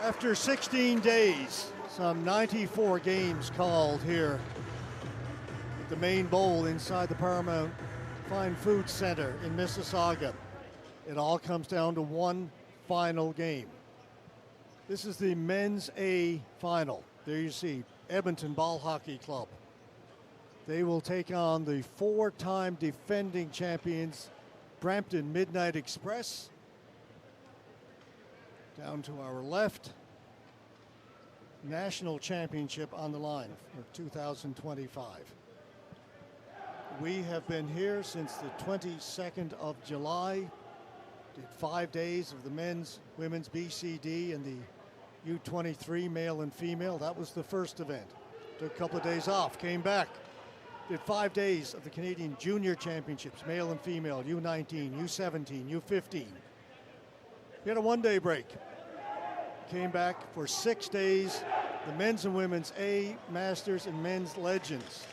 After 16 days, some 94 games called here at the main bowl inside the Paramount Fine Food Center in Mississauga. It all comes down to one final game. This is the Men's A final. There you see Edmonton Ball Hockey Club. They will take on the four-time defending champions, Brampton Midnight Express. Down to our left, national championship on the line for 2025. We have been here since the 22nd of July. Did 5 days of the men's, women's BCD and the U23 male and female. That was the first event. Took a couple of days off, came back. Did 5 days of the Canadian Junior Championships, male and female, U19, U17, U15. We had a one-day break. Came back for 6 days, the men's and women's A, Masters, and men's Legends.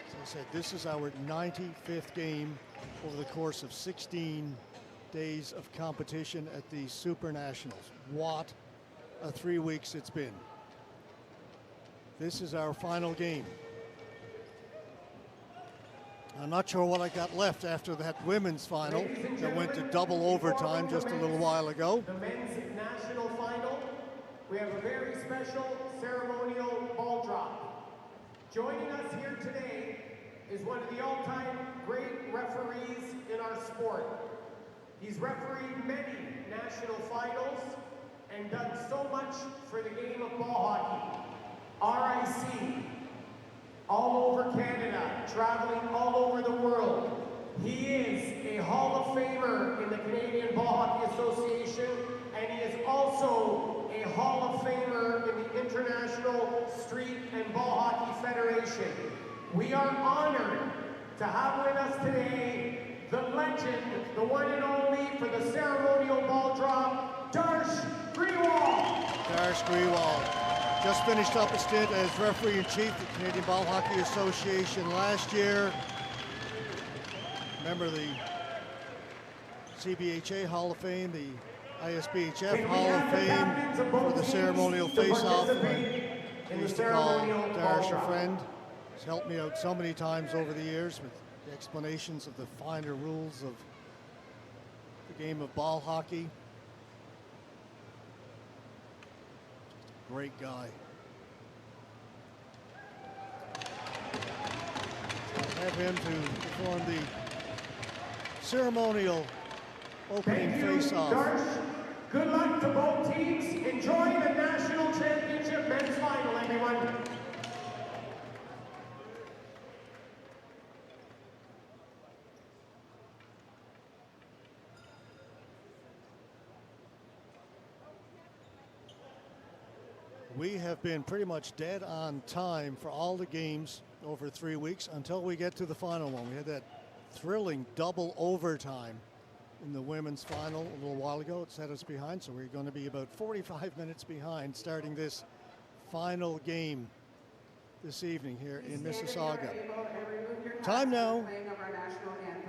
As I said, this is our 95th game over the course of 16 days of competition at the Super Nationals. What a 3 weeks it's been. This is our final game. I'm not sure what I got left after that women's final that went to double overtime just a little while ago. The men's national final, we have a very special ceremonial ball drop. Joining us here today is one of the all-time great referees in our sport. He's refereed many national finals and done so much for the game of ball hockey. RIC. All over Canada, traveling all over the world. He is a Hall of Famer in the Canadian Ball Hockey Association, and he is also a Hall of Famer in the International Street and Ball Hockey Federation. We are honored to have with us today the legend, the one and only for the ceremonial ball drop, Darsh Grewal. Darsh Grewal. Just finished up a stint as referee-in-chief of the Canadian Ball Hockey Association last year. Member of the CBHA Hall of Fame, the ISBHF Hall of Fame for the ceremonial face-off. I used to call Darsh a friend. He's helped me out so many times over the years with the explanations of the finer rules of the game of ball hockey. Great guy. I'll have him to perform the ceremonial opening face-off. Darsh. Good luck to both teams. Enjoy the national championship men's final, everyone. We have been pretty much dead on time for all the games over 3 weeks until we get to the final one. We had that thrilling double overtime in the women's final a little while ago. It set us behind, so we're going to be about 45 minutes behind starting this final game this evening here in Mississauga. Time now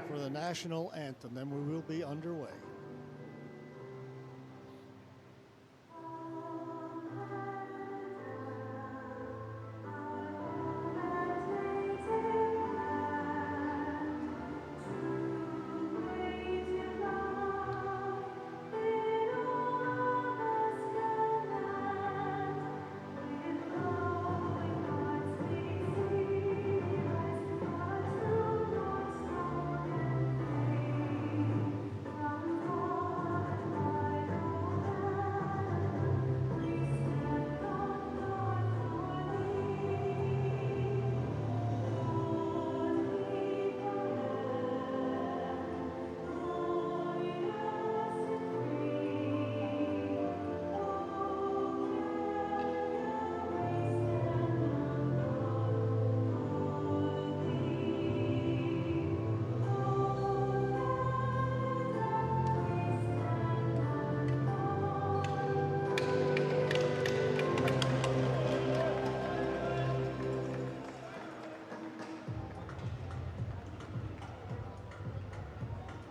for the national anthem, then we will be underway.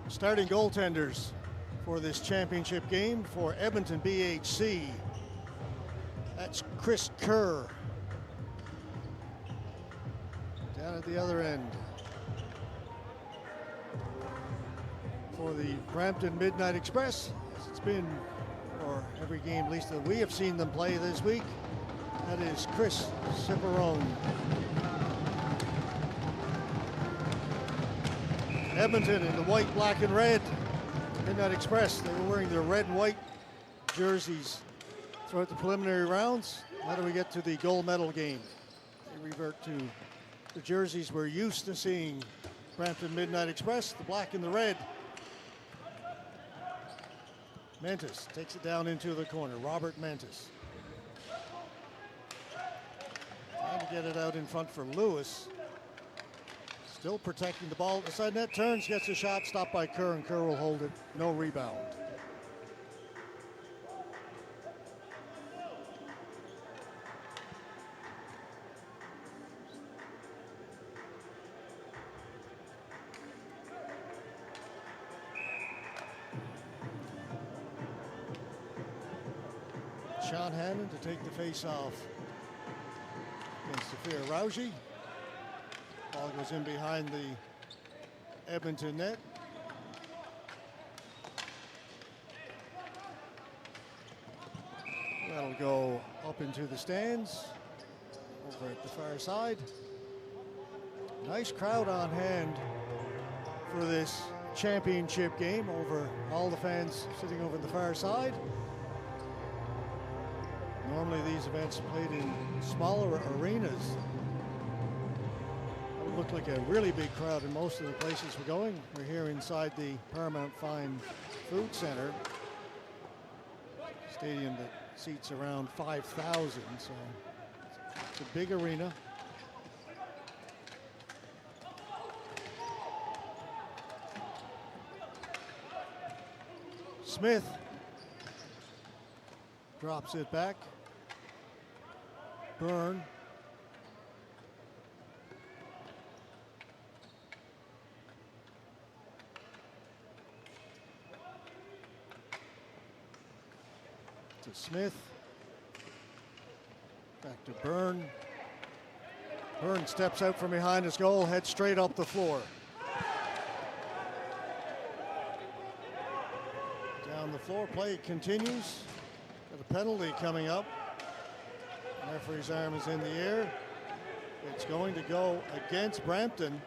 Starting goaltenders for this championship game for Edmonton BHC. That's Chris Kerr. Down at the other end. For the Brampton Midnight Express, as it's been for every game at least that we have seen them play this week, that is Chris Ciperone. Edmonton in the white, black, and red. Midnight Express, they were wearing their red and white jerseys throughout the preliminary rounds. How do we get to the gold medal game? They revert to the jerseys we're used to seeing. Brampton Midnight Express, the black and the red. Mantis takes it down into the corner. Robert Mantis. Trying to get it out in front for Lewis. Still protecting the ball. The side net turns, gets a shot, stopped by Kerr, and Kerr will hold it. No rebound. Sean Hannon to take the face off against Sophia Rauji. Ball goes in behind the Edmonton net. That'll go up into the stands over at the far side. Nice crowd on hand for this championship game. Over all the fans sitting over the far side. Normally these events are played in smaller arenas. It would look like a really big crowd in most of the places we're going. We're here inside the Paramount Fine Food Center. Stadium that seats around 5,000, so it's a big arena. Smith drops it back. Byrne. To Smith. Back to Byrne. Byrne steps out from behind his goal, heads straight up the floor. Down the floor, play continues. Got a penalty coming up. The referee's arm is in the air. It's going to go against Brampton.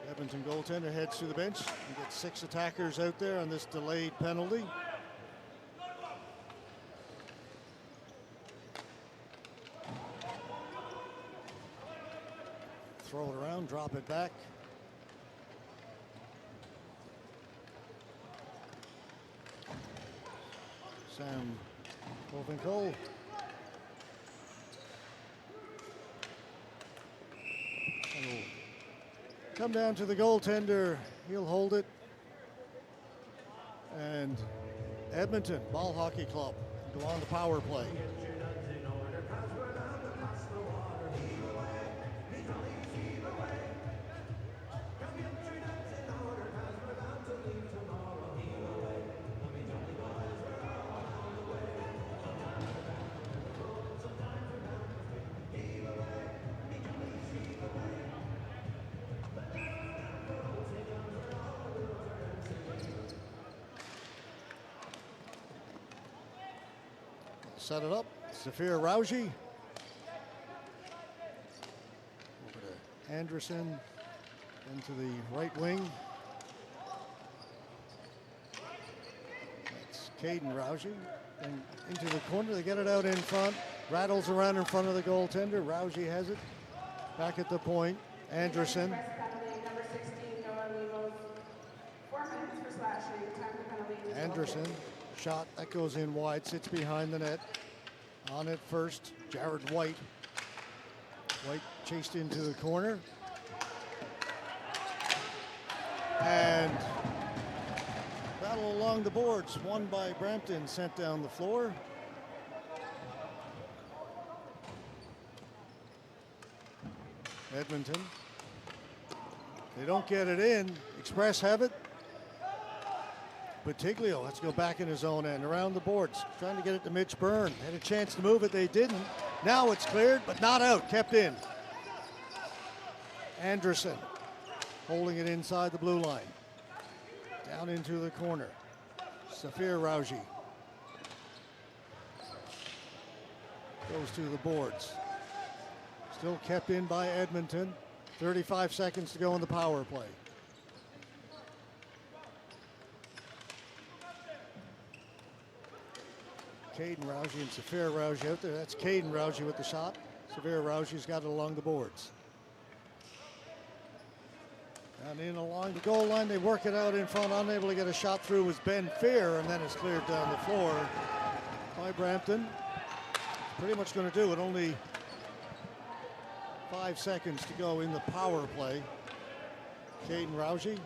Edmonton goaltender heads to the bench and gets 6 attackers out there on this delayed penalty. Throw it around, drop it back. Sam Kovinkol. Come down to the goaltender. He'll hold it. And Edmonton Ball Hockey Club go on to power play. Set it up. Sophia Rauji. Over to Anderson. Into the right wing. That's Caden Rauji. And into the corner. They get it out in front. Rattles around in front of the goaltender. Rauji has it. Back at the point. Anderson. Number 16, Noah Lemos. 4 minutes for slashing. Time for penalty. Anderson. Shot that goes in wide, sits behind the net. On it first, Jared White. White chased into the corner. And battle along the boards, won by Brampton, sent down the floor. Edmonton. They don't get it in. Express have it. Batiglio, let's go back in his own end, around the boards, trying to get it to Mitch Byrne. Had a chance to move it, they didn't. Now it's cleared, but not out, kept in. Anderson holding it inside the blue line. Down into the corner. Safir Rauji goes to the boards. Still kept in by Edmonton. 35 seconds to go in the power play. Caden Rauji and Safir Rauji out there. That's Caden Rauji with the shot. Safir Rauji's got it along the boards. And in along the goal line, they work it out in front. Unable to get a shot through was Ben Fear, and then it's cleared down the floor by Brampton. Pretty much going to do it. Only 5 seconds to go in the power play. Caden Rauji.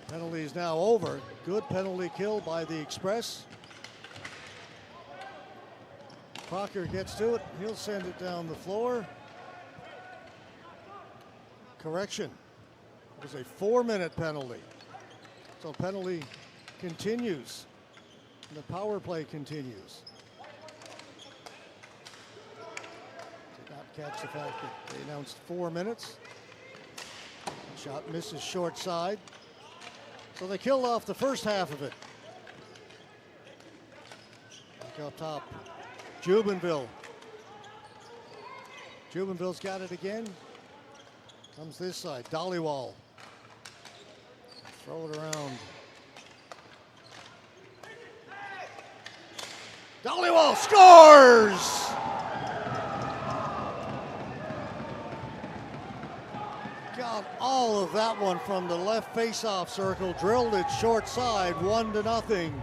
Penalty is now over. Good penalty kill by the Express. Crocker gets to it. He'll send it down the floor. Correction. It was a 4-minute penalty. So penalty continues. And the power play continues. Did not catch the fact that they announced 4 minutes. Shot misses short side. So they killed off the first half of it. Back up top. Jubenville. Jubenville's got it again. Comes this side. Dollywall. Throw it around. Dollywall scores! Got all of that one from the left face-off circle. Drilled it short side. 1-0.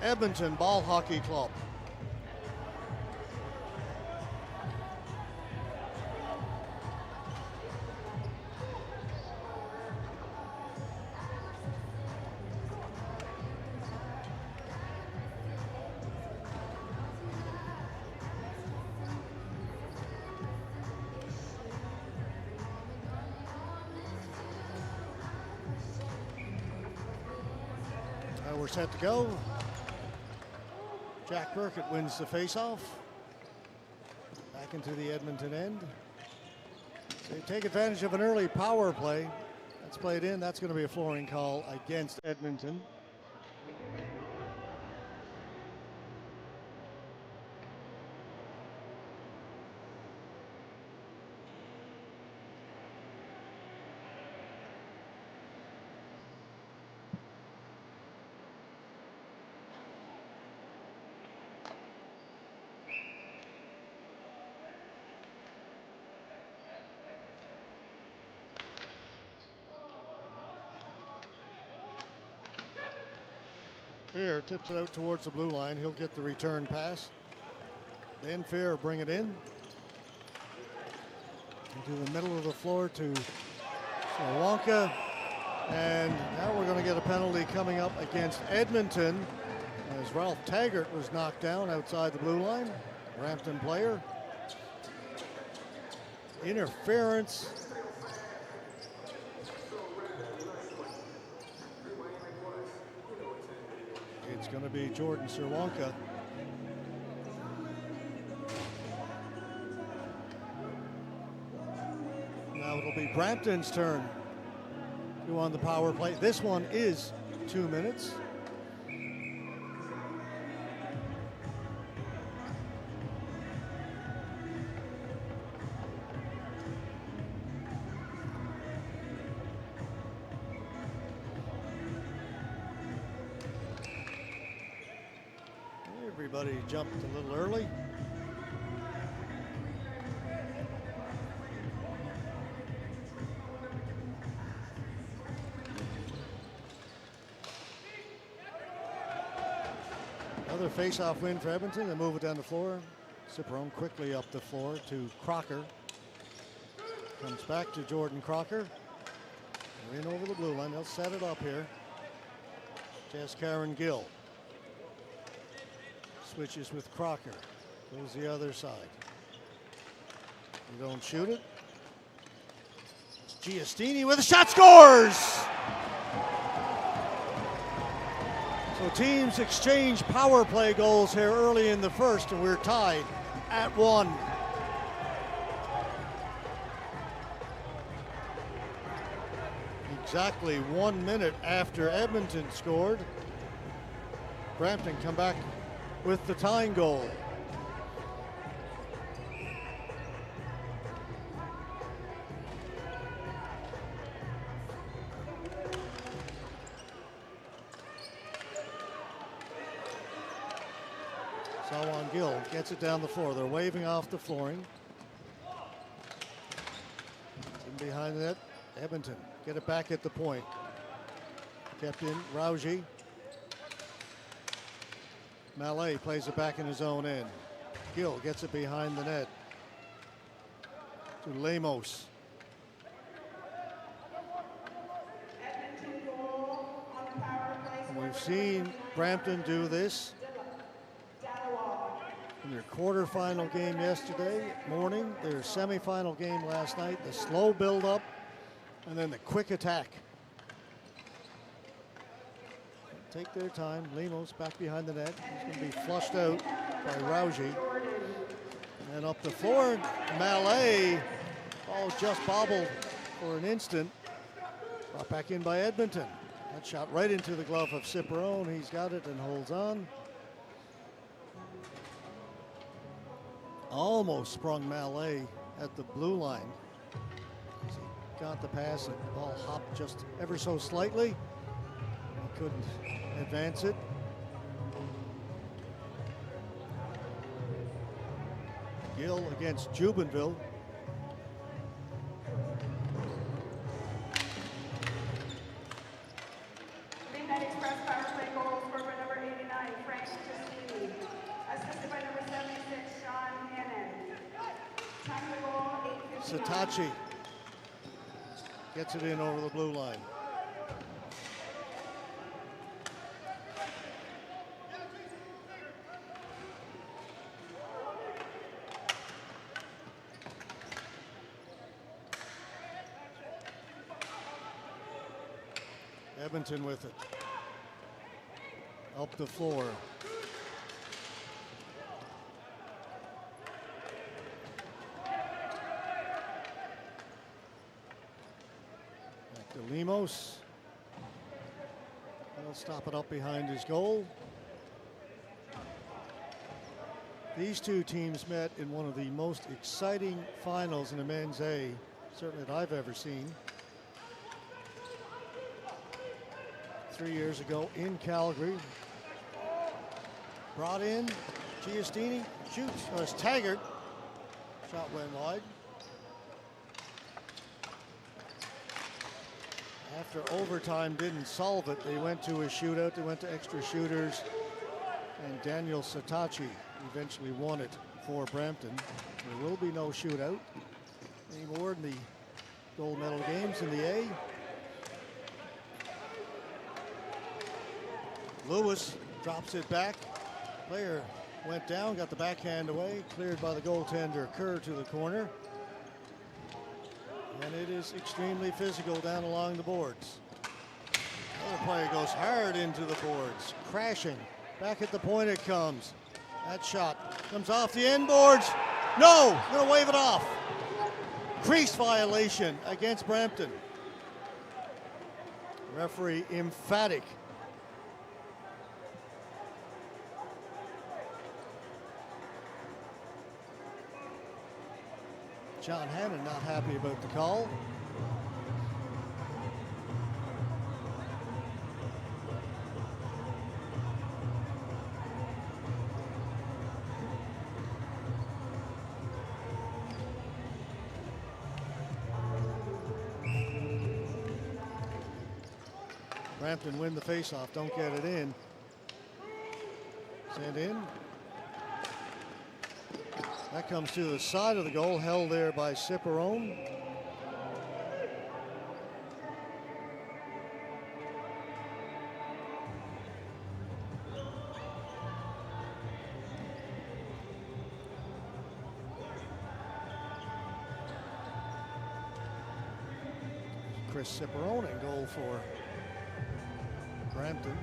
Edmonton Ball Hockey Club. We're set to go. Jack Burkett wins the face-off. Back into the Edmonton end. So they take advantage of an early power play. That's played in. That's going to be a flooring call against Edmonton. Fear tips it out towards the blue line. He'll get the return pass. Then Fear bring it in. Into the middle of the floor to Ceremonial. And now we're going to get a penalty coming up against Edmonton as Ralph Taggart was knocked down outside the blue line. Brampton player. Interference. It's going to be Jordan Ceremonial. Now it'll be Brampton's turn to on the power play. This one is 2 minutes. Everybody jumped a little early. Another face-off win for Edmonton. They move it down the floor. Ciperone quickly up the floor to Crocker. Comes back to Jordan Crocker. In over the blue line. They'll set it up here. Jess Karen Gill. Switches with Crocker. Goes the other side. You don't shoot it. It's Giustini with a shot, scores! So teams exchange power play goals here early in the first, and we're tied at 1. Exactly 1 minute after Edmonton scored, Brampton come back with the tying goal. Sawan Gill gets it down the floor. They're waving off the flooring. In behind the net, Edmonton get it back at the point. Kept in, Rauji. Mallet plays it back in his own end. Gill gets it behind the net to Lemos. And we've seen Brampton do this in their quarterfinal game yesterday morning, their semifinal game last night, the slow build-up, and then the quick attack. Take their time. Lemos back behind the net. He's going to be flushed out by Rauji. And up the floor, Mallet. Oh, just bobbled for an instant. Brought back in by Edmonton. That shot right into the glove of Ciperone. He's got it and holds on. Almost sprung Mallet at the blue line. He got the pass and the ball hopped just ever so slightly. He couldn't advance it. Gill against Jubenville. Midnight Express power play goal scored by number 89, Frank Giustini. Assisted by number 76, Sean Hannon. Time of the goal, 8:59. Satachi gets it in over the blue line. Edmonton with it. Up the floor. Back to Lemos. He'll stop it up behind his goal. These two teams met in one of the most exciting finals in the men's A, certainly that I've ever seen. 3 years ago in Calgary. Brought in, Giustini shoots, it's Taggart. Shot went wide. After overtime didn't solve it, they went to a shootout, they went to extra shooters, and Daniel Satachi eventually won it for Brampton. There will be no shootout anymore in the gold medal games in the A. Lewis drops it back. Player went down, got the backhand away, cleared by the goaltender Kerr to the corner. And it is extremely physical down along the boards. Another player goes hard into the boards, crashing. Back at the point it comes. That shot comes off the end boards. No, gonna wave it off. Crease violation against Brampton. Referee emphatic. John Hannon not happy about the call. Brampton win the faceoff, don't get it in. Sent in. That comes to the side of the goal, held there by Ciperone. Chris Ciperone in goal for Brampton.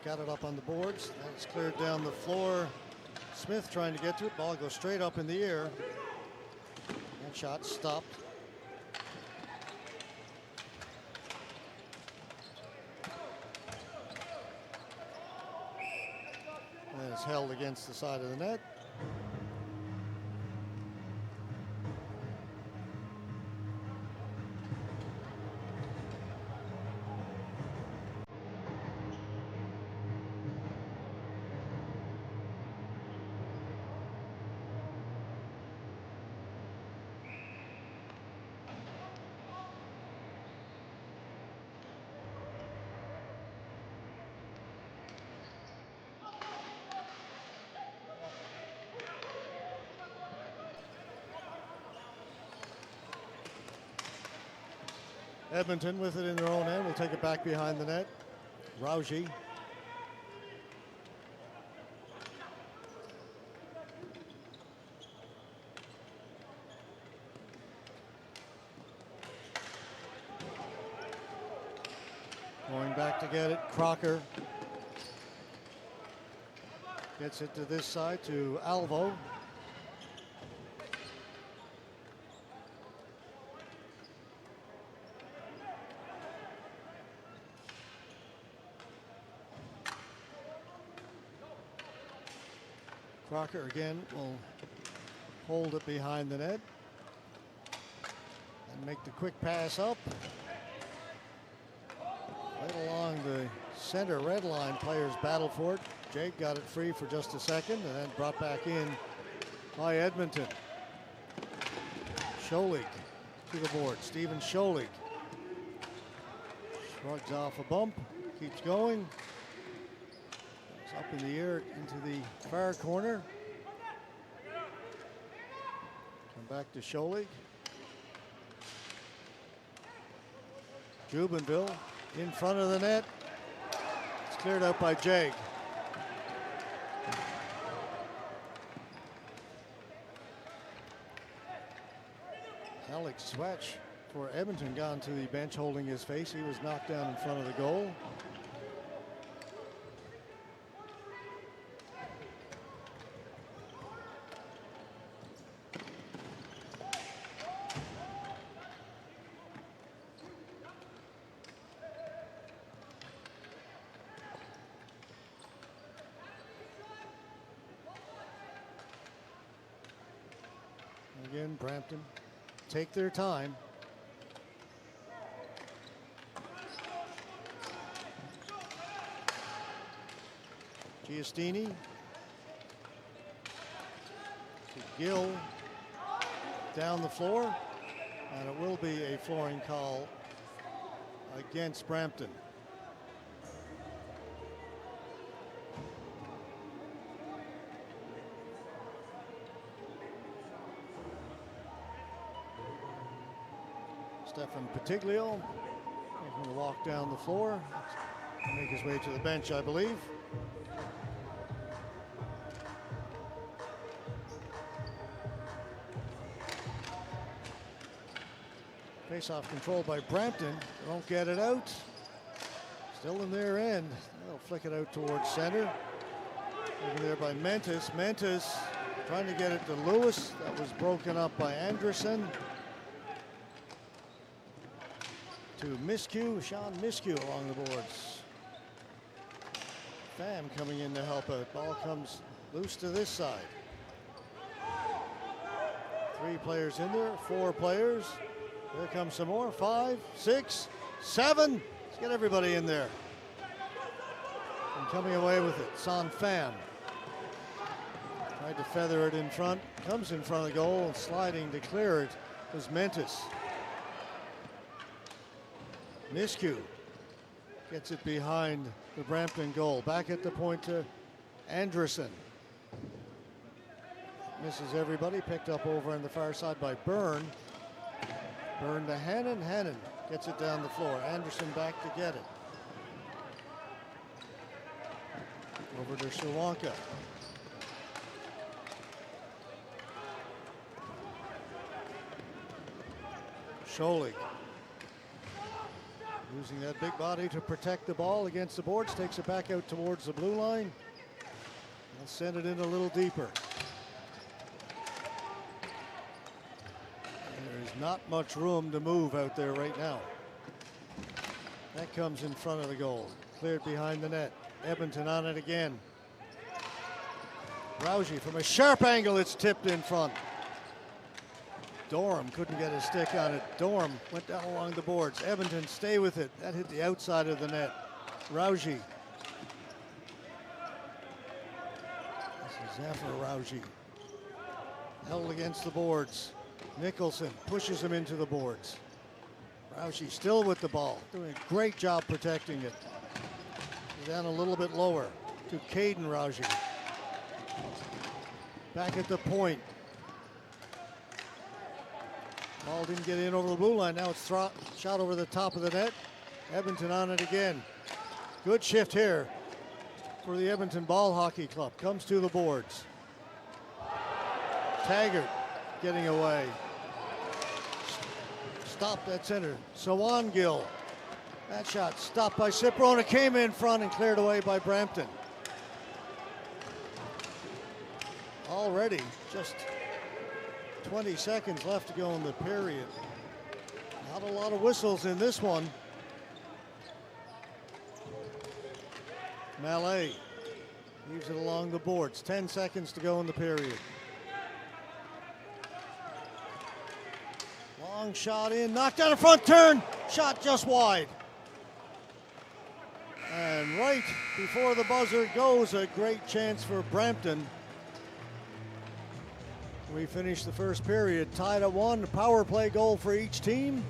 got it up on the boards. That's cleared down the floor. Smith trying to get to it. Ball goes straight up in the air. That shot stopped. And it's held against the side of the net. Edmonton with it in their own end will take it back behind the net. Rauji. Going back to get it. Crocker gets it to this side to Alvo. Crocker again will hold it behind the net and make the quick pass up. Right along the center red line, players battle for it. Jake got it free for just a second and then brought back in by Edmonton. Scholig to the board. Steven Scholig shrugs off a bump, keeps going. Up in the air into the far corner. Come back to Scholig. Jubenville in front of the net. It's cleared out by Jake. Alex Swatch for Edmonton gone to the bench holding his face. He was knocked down in front of the goal. Again, Brampton take their time. Giustini to Gill down the floor, and it will be a flooring call against Brampton. Stefan Patiglio going to walk down the floor, make his way to the bench, I believe. Face-off control by Brampton. They don't get it out. Still in their end. They'll flick it out towards center. Over there by Mentis. Mentis trying to get it to Lewis. That was broken up by Anderson. To Miskew, Sean Miskew along the boards. Pham coming in to help out. Ball comes loose to this side. 3 players in there, 4 players. Here comes some more. 5, 6, 7. Let's get everybody in there. And coming away with it, Son Pham. Tried to feather it in front. Comes in front of the goal and sliding to clear it was Mentis. Miskew gets it behind the Brampton goal. Back at the point to Anderson. Misses everybody. Picked up over on the far side by Byrne. Byrne to Hannon. Hannon gets it down the floor. Anderson back to get it. Over to Shawanka. Scholig. Using that big body to protect the ball against the boards, takes it back out towards the blue line. And send it in a little deeper. And there's not much room to move out there right now. That comes in front of the goal. Cleared behind the net. Edmonton on it again. Rousey from a sharp angle, it's tipped in front. Dorham couldn't get his stick on it. Dorham went down along the boards. Edmonton stay with it. That hit the outside of the net. Rousey. This is Zephyr Rousey. Held against the boards. Nicholson pushes him into the boards. Rousey still with the ball. Doing a great job protecting it. Down a little bit lower to Caden Rousey. Back at the point. Ball didn't get in over the blue line. Now it's shot over the top of the net. Edmonton on it again. Good shift here for the Edmonton Ball Hockey Club. Comes to the boards. Taggart getting away. Stopped at center. Sawangil. That shot stopped by Ciprona. Came in front and cleared away by Brampton. Already just 20 seconds left to go in the period. Not a lot of whistles in this one. Mallet leaves it along the boards. 10 seconds to go in the period. Long shot in, knocked down a front turn, shot just wide. And right before the buzzer goes, a great chance for Brampton. We finished the first period tied at 1. A power play goal for each team.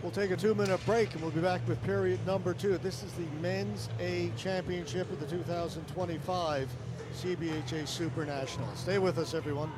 We'll take a 2-minute break and we'll be back with period number 2. This is the Men's A Championship of the 2025 CBHA Super National. Stay with us, everyone.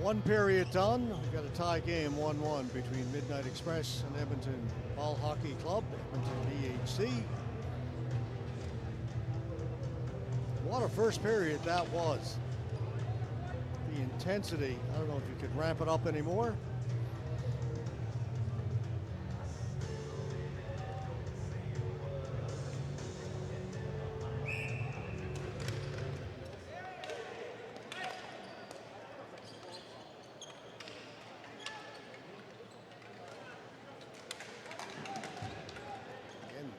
One period done. We've got a tie game 1-1 between Midnight Express and Edmonton Ball Hockey Club, Edmonton BHC. What a first period that was. The intensity, I don't know if you could ramp it up anymore.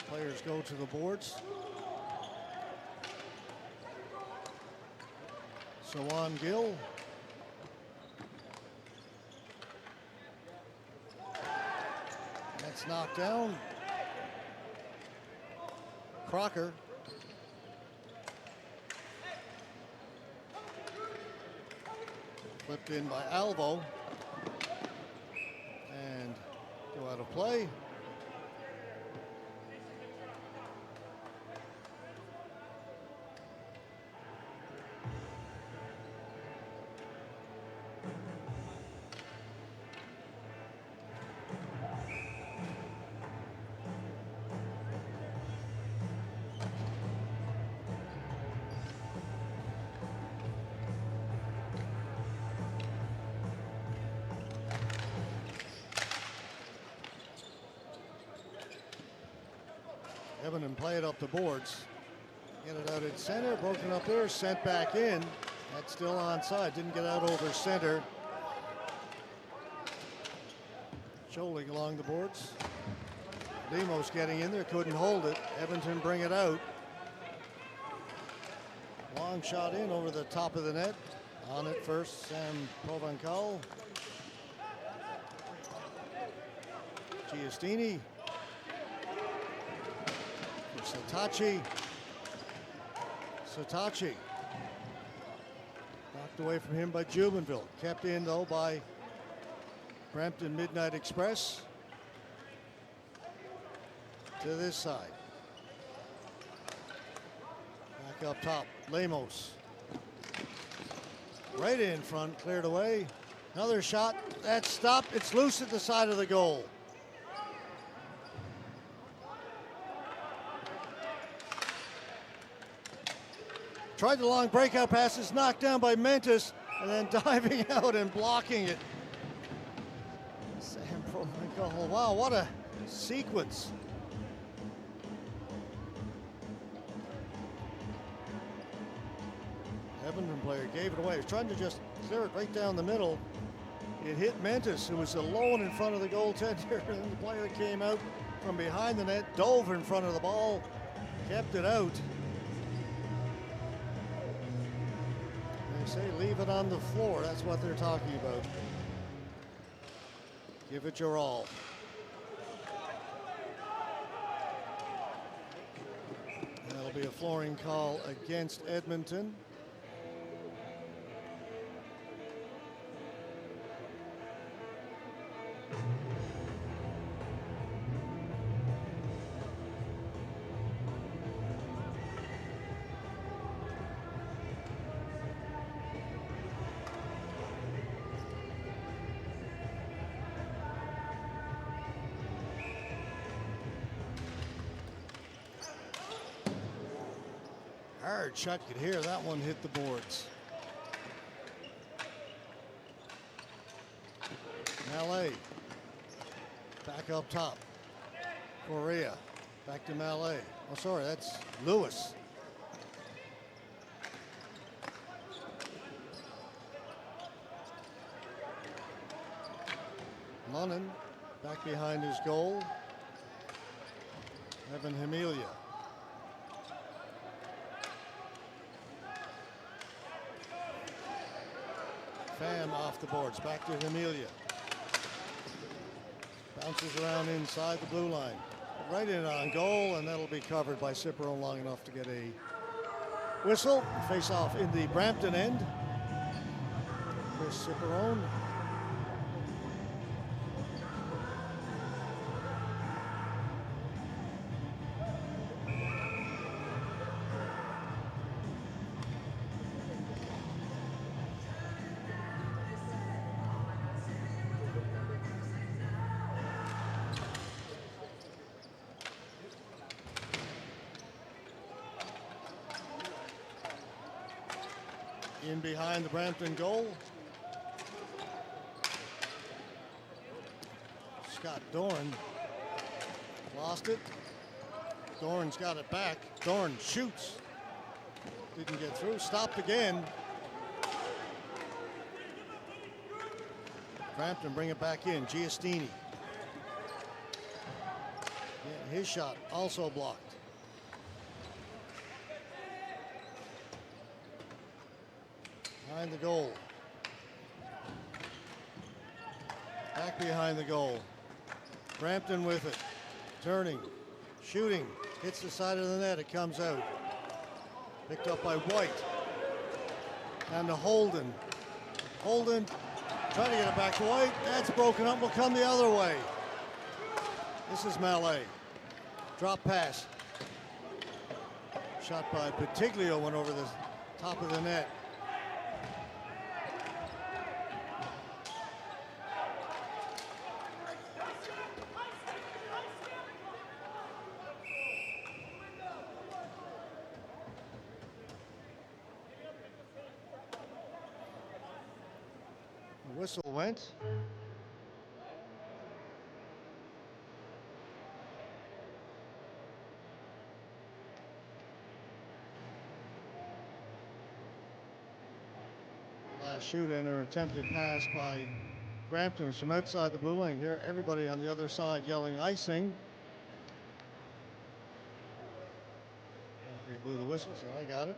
Players go to the boards. Sawangil. That's knocked down. Crocker. Flipped in by Alvo. And go out of play. Edmonton play it up the boards. Get it out in center, broken up there, sent back in. That's still onside, didn't get out over center. Scholing along the boards. Lemos getting in there, couldn't hold it. Edmonton bring it out. Long shot in over the top of the net. On it first, Sam Provencal. Giustini. Satachi. Knocked away from him by Jubenville. Kept in though by Brampton Midnight Express. To this side. Back up top. Lemos. Right in front. Cleared away. Another shot. That's stopped. It's loose at the side of the goal. Tried the long breakout passes, knocked down by Mentis, and then diving out and blocking it. Sam Provencal. Wow, what a sequence. Edmonton player gave it away. He was trying to just clear it right down the middle. It hit Mentis, who was alone in front of the goaltender, and the player came out from behind the net, dove in front of the ball, kept it out. Say leave it on the floor. That's what they're talking about. Give it your all. That'll be a flooring call against Edmonton. Hard shot, could hear that one hit the boards. Mallet. Back up top. Correa. Back to Mallet. Oh, sorry, that's Lewis. Lunnan back behind his goal. Evan Hemilia. Pham off the boards, back to Hemilia. Bounces around inside the blue line. Right in on goal, and that'll be covered by Ciperone long enough to get a whistle. Face off in the Brampton end. Chris Ciperone. In behind the Brampton goal. Scott Dorn lost it. Dorn's got it back. Dorn shoots. Didn't get through. Stopped again. Brampton bring it back in. Giustini. Yeah, his shot also blocked. Behind the goal. Back behind the goal. Brampton with it. Turning. Shooting. Hits the side of the net, it comes out. Picked up by White. And to Holden. Holden trying to get it back to White. That's broken up, will come the other way. This is Mallet. Drop pass. Shot by Patiglio, went over the top of the net. The whistle went. Last shoot and an attempted pass by Brampton from outside the blue line. Here, everybody on the other side yelling icing. He blew the whistle, so I got it.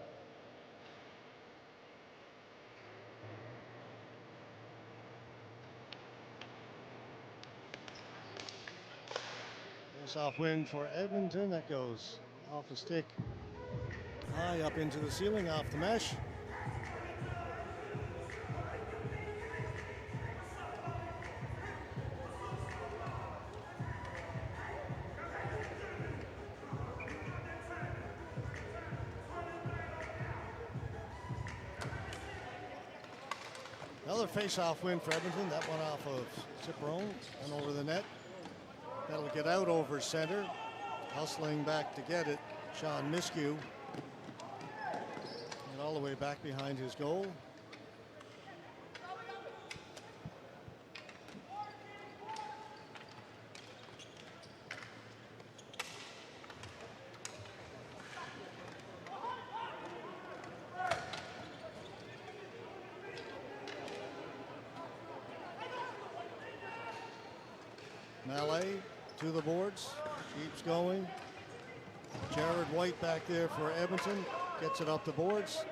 Face-off win for Edmonton. That goes off the stick, high up into the ceiling, off the mesh. Another face-off win for Edmonton. That one off of Ciperone and over the net. That'll get out over center. Hustling back to get it, Sean Miskew. And all the way back behind his goal. Mallet to the boards, keeps going. Jared White back there for Edmonton, gets it up the boards.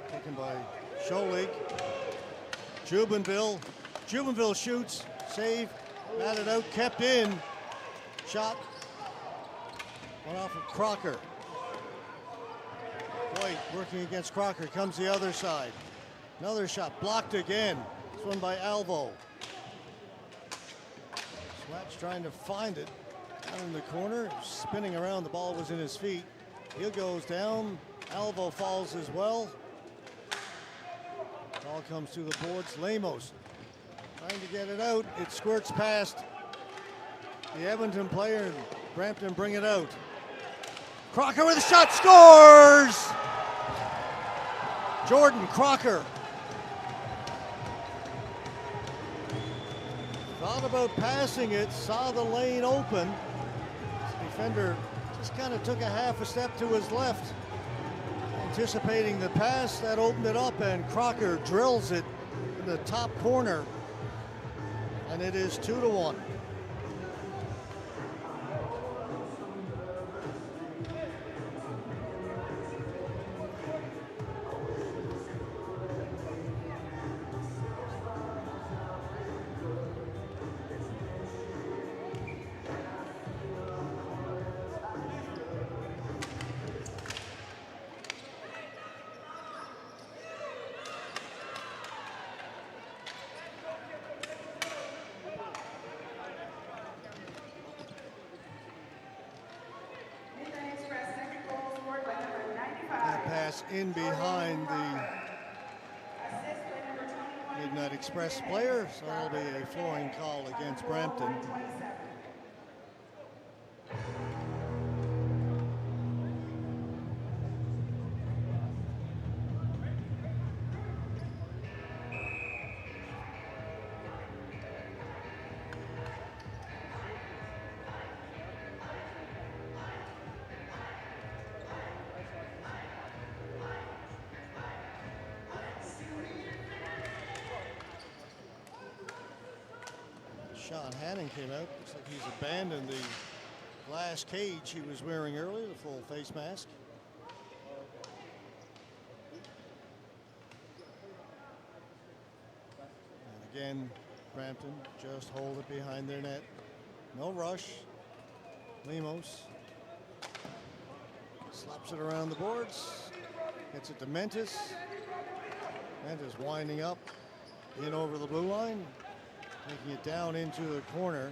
Taken by Scholig. Jubenville shoots, save, batted out, kept in. Shot, went off of Crocker. White working against Crocker, comes the other side. Another shot, blocked again. This one by Alvo. Swatch trying to find it down in the corner, spinning around. The ball was in his feet. He goes down. Alvo falls as well. Ball comes to the boards. Lemos trying to get it out. It squirts past the Edmonton player, and Brampton bring it out. Crocker with a shot, scores! Jordan Crocker. Thought about passing it, saw the lane open. The defender just kind of took a half a step to his left, anticipating the pass. That opened it up, and Crocker drills it in the top corner, and it is 2-1. In behind the Midnight Express player, so it'll be a flooring call against Brampton. Sean Hannon came out. Looks like he's abandoned the glass cage he was wearing earlier, the full face mask. And again, Brampton just hold it behind their net. No rush. Lemos Slaps it around the boards. Gets it to Mentis. Mentis winding up. In over the blue line. Taking it down into the corner.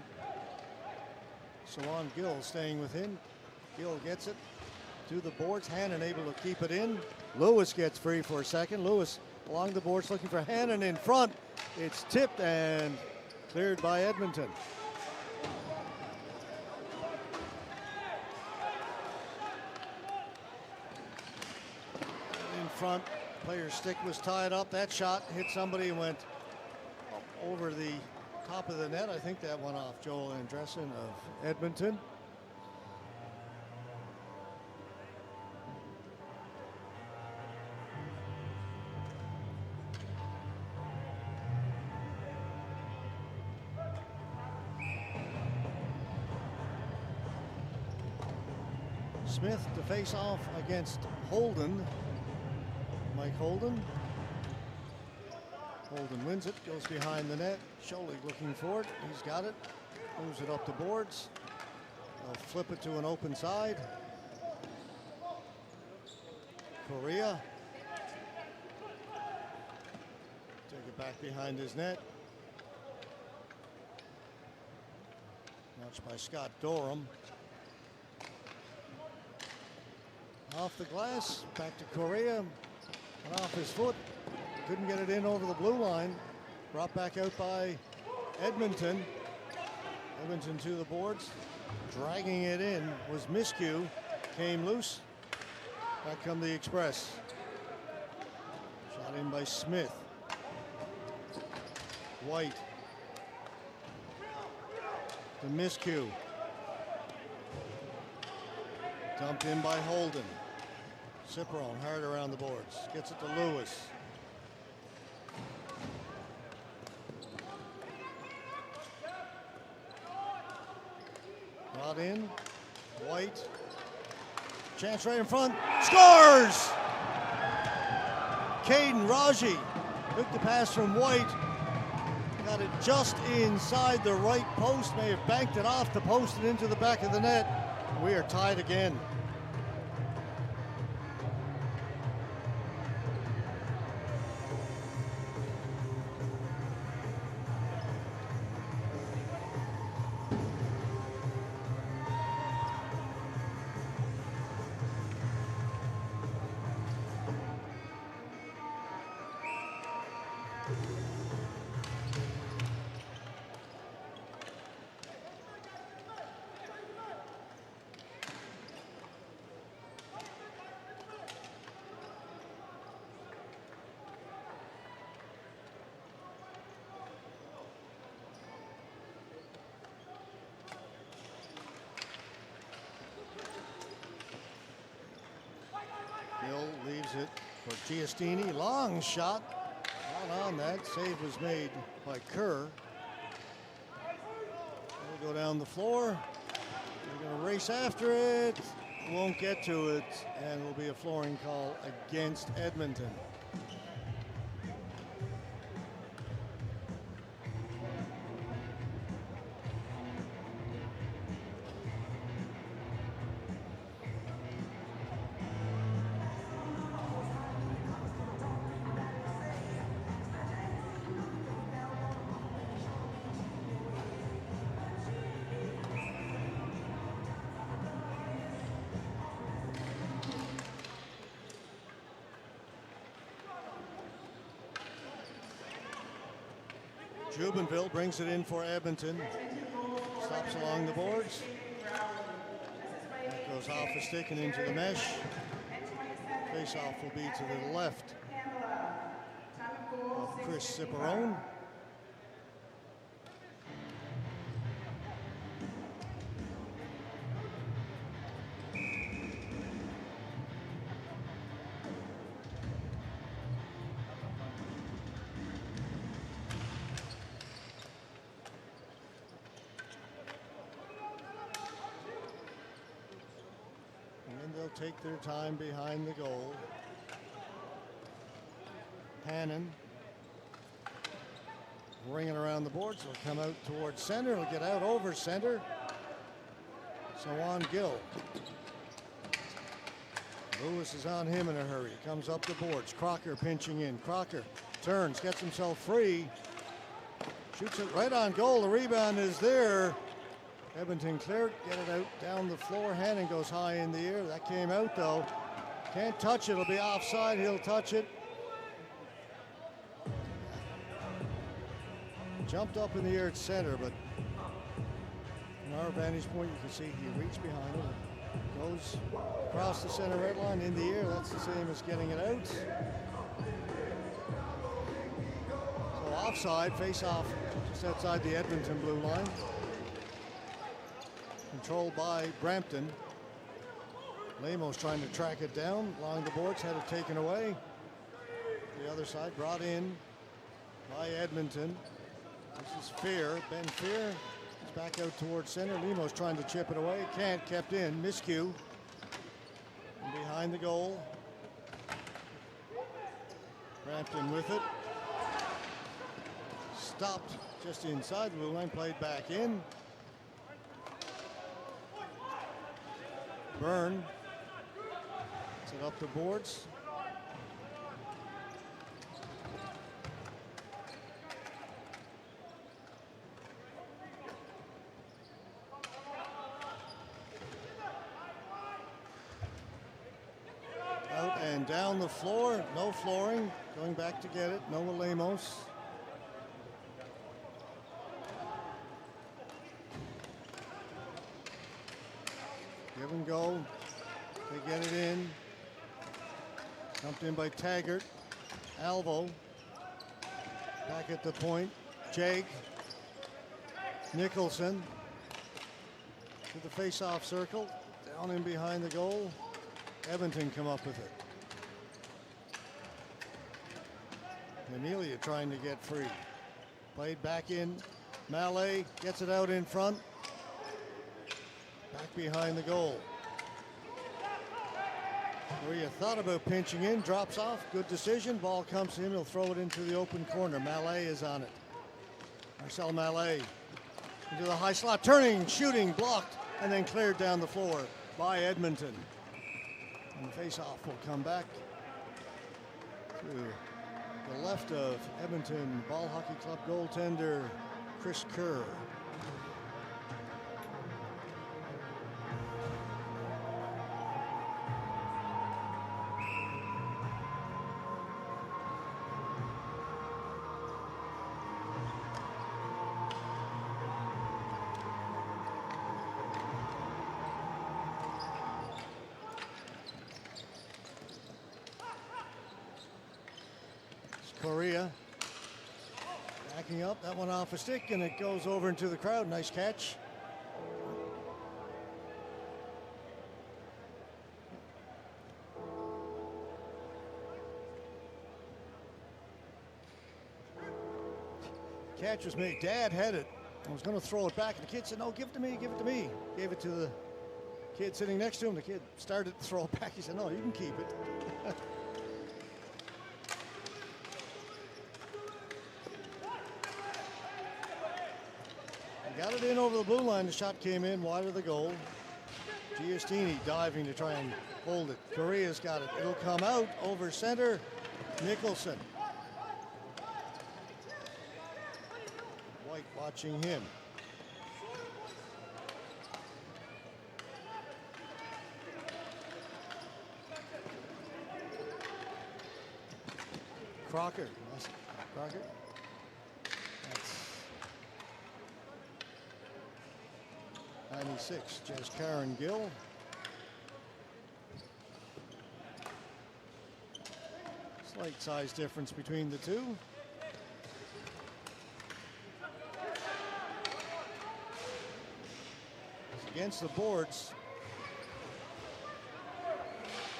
Sawan Gill staying with him. Gill gets it to the boards. Hannon able to keep it in. Lewis gets free for a second. Lewis along the boards looking for Hannon in front. It's tipped and cleared by Edmonton. In front, player's stick was tied up. That shot hit somebody and went over the top of the net. I think that went off Joel Andressen of Edmonton. Smith to face off against Holden. Mike Holden. Holden wins it, goes behind the net. Scholig looking for it. He's got it. Moves it up the boards. They'll flip it to an open side. Correa. Take it back behind his net. Watched by Scott Dorham. Off the glass, back to Correa, and off his foot. Couldn't get it in over the blue line. Brought back out by Edmonton. Edmonton to the boards. Dragging it in was Miscue. Came loose. Back come the Express. Shot in by Smith. White. To Miscue. Dumped in by Holden. Ciperon hard around the boards. Gets it to Lewis. Brought in. White. Chance right in front. Scores! Caden Raji took the pass from White. Got it just inside the right post. May have banked it off the post and into the back of the net. We are tied again. Gill leaves it for Giustini. Long shot. Not on that. Save was made by Kerr. They'll go down the floor. They're going to race after it. Won't get to it. And it will be a flooring call against Edmonton. Jubenville brings it in for Edmonton. Stops along the boards. That goes off the stick and into the mesh. Face-off will be to the left of Chris Ciperon. Take their time behind the goal. Hannon ringing around the boards. Will come out towards center. Will get out over center. Sawan Gill. Lewis is on him in a hurry. Comes up the boards. Crocker pinching in. Crocker turns, gets himself free. Shoots it right on goal. The rebound is there. Edmonton cleared, get it out down the floor. Hannon goes high in the air. That came out though. Can't touch it. It'll be offside. He'll touch it. Jumped up in the air at center, but from our vantage point, you can see he reached behind it. Goes across the center red line in the air. That's the same as getting it out. So offside, face off just outside the Edmonton blue line. Controlled by Brampton. Lemos trying to track it down along the boards, had it taken away. The other side brought in by Edmonton. This is Fear, Ben Fear. He's back out towards center. Lemos trying to chip it away. Can't, kept in. Miscue. And behind the goal. Brampton with it. Stopped just inside the blue line, played back in. Byrne. Set up the boards. Out and down the floor. No flooring. Going back to get it. Noah Lemos. Give and go. They get it in. Dumped in by Taggart. Alvo. Back at the point. Jake. Nicholson. To the face-off circle. Down in behind the goal. Edmonton come up with it. Amelia trying to get free. Played back in. Mallet gets it out in front. Back behind the goal. Korea thought about pinching in, drops off. Good decision. Ball comes to him. He'll throw it into the open corner. Mallet is on it. Marcel Mallet into the high slot. Turning, shooting, blocked, and then cleared down the floor by Edmonton. And the face-off will come back to the left of Edmonton Ball Hockey Club goaltender Chris Kerr. Korea backing up, that one off a stick, and it goes over into the crowd. Nice catch. Catch was made. Dad had it. I was going to throw it back, and the kid said, "No, give it to me, give it to me." Gave it to the kid sitting next to him. The kid started to throw it back. He said, "No, you can keep it." Got it in over the blue line. The shot came in wide of the goal. Giustini diving to try and hold it. Korea's got it. It'll come out over center. Nicholson. White watching him. Crocker. Crocker. 96, Jess Karen Gill. Slight size difference between the two. It's against the boards.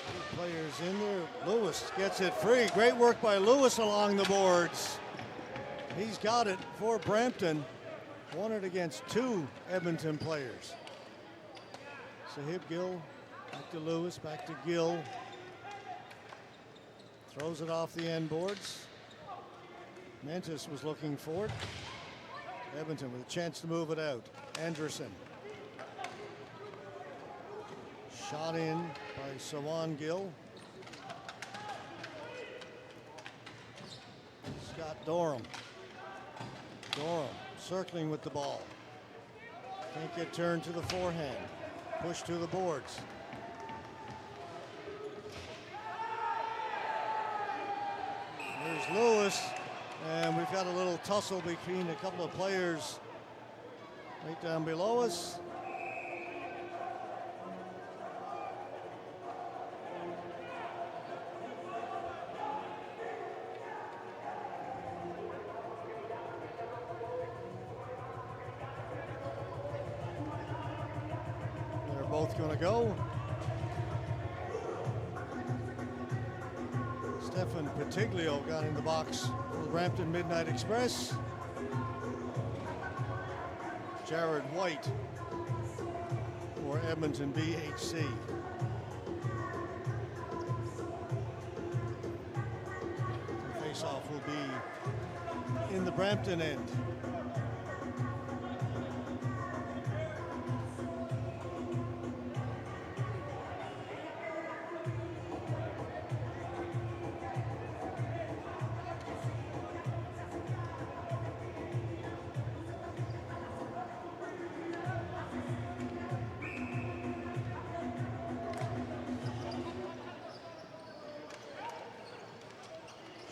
Two players in there. Lewis gets it free. Great work by Lewis along the boards. He's got it for Brampton. Won it against two Edmonton players. Sahib Gill, back to Lewis, back to Gill. Throws it off the end boards. Mentis was looking for it. Edmonton with a chance to move it out. Anderson. Shot in by Sawan Gill. Scott Dorham. Dorham circling with the ball. Can't get turned to the forehand. Push to the boards. There's Lewis, and we've got a little tussle between a couple of players right down below us. They're both going to go. Stefan Patiglio got in the box for the Brampton Midnight Express. Jared White for Edmonton BHC. The face-off will be in the Brampton end.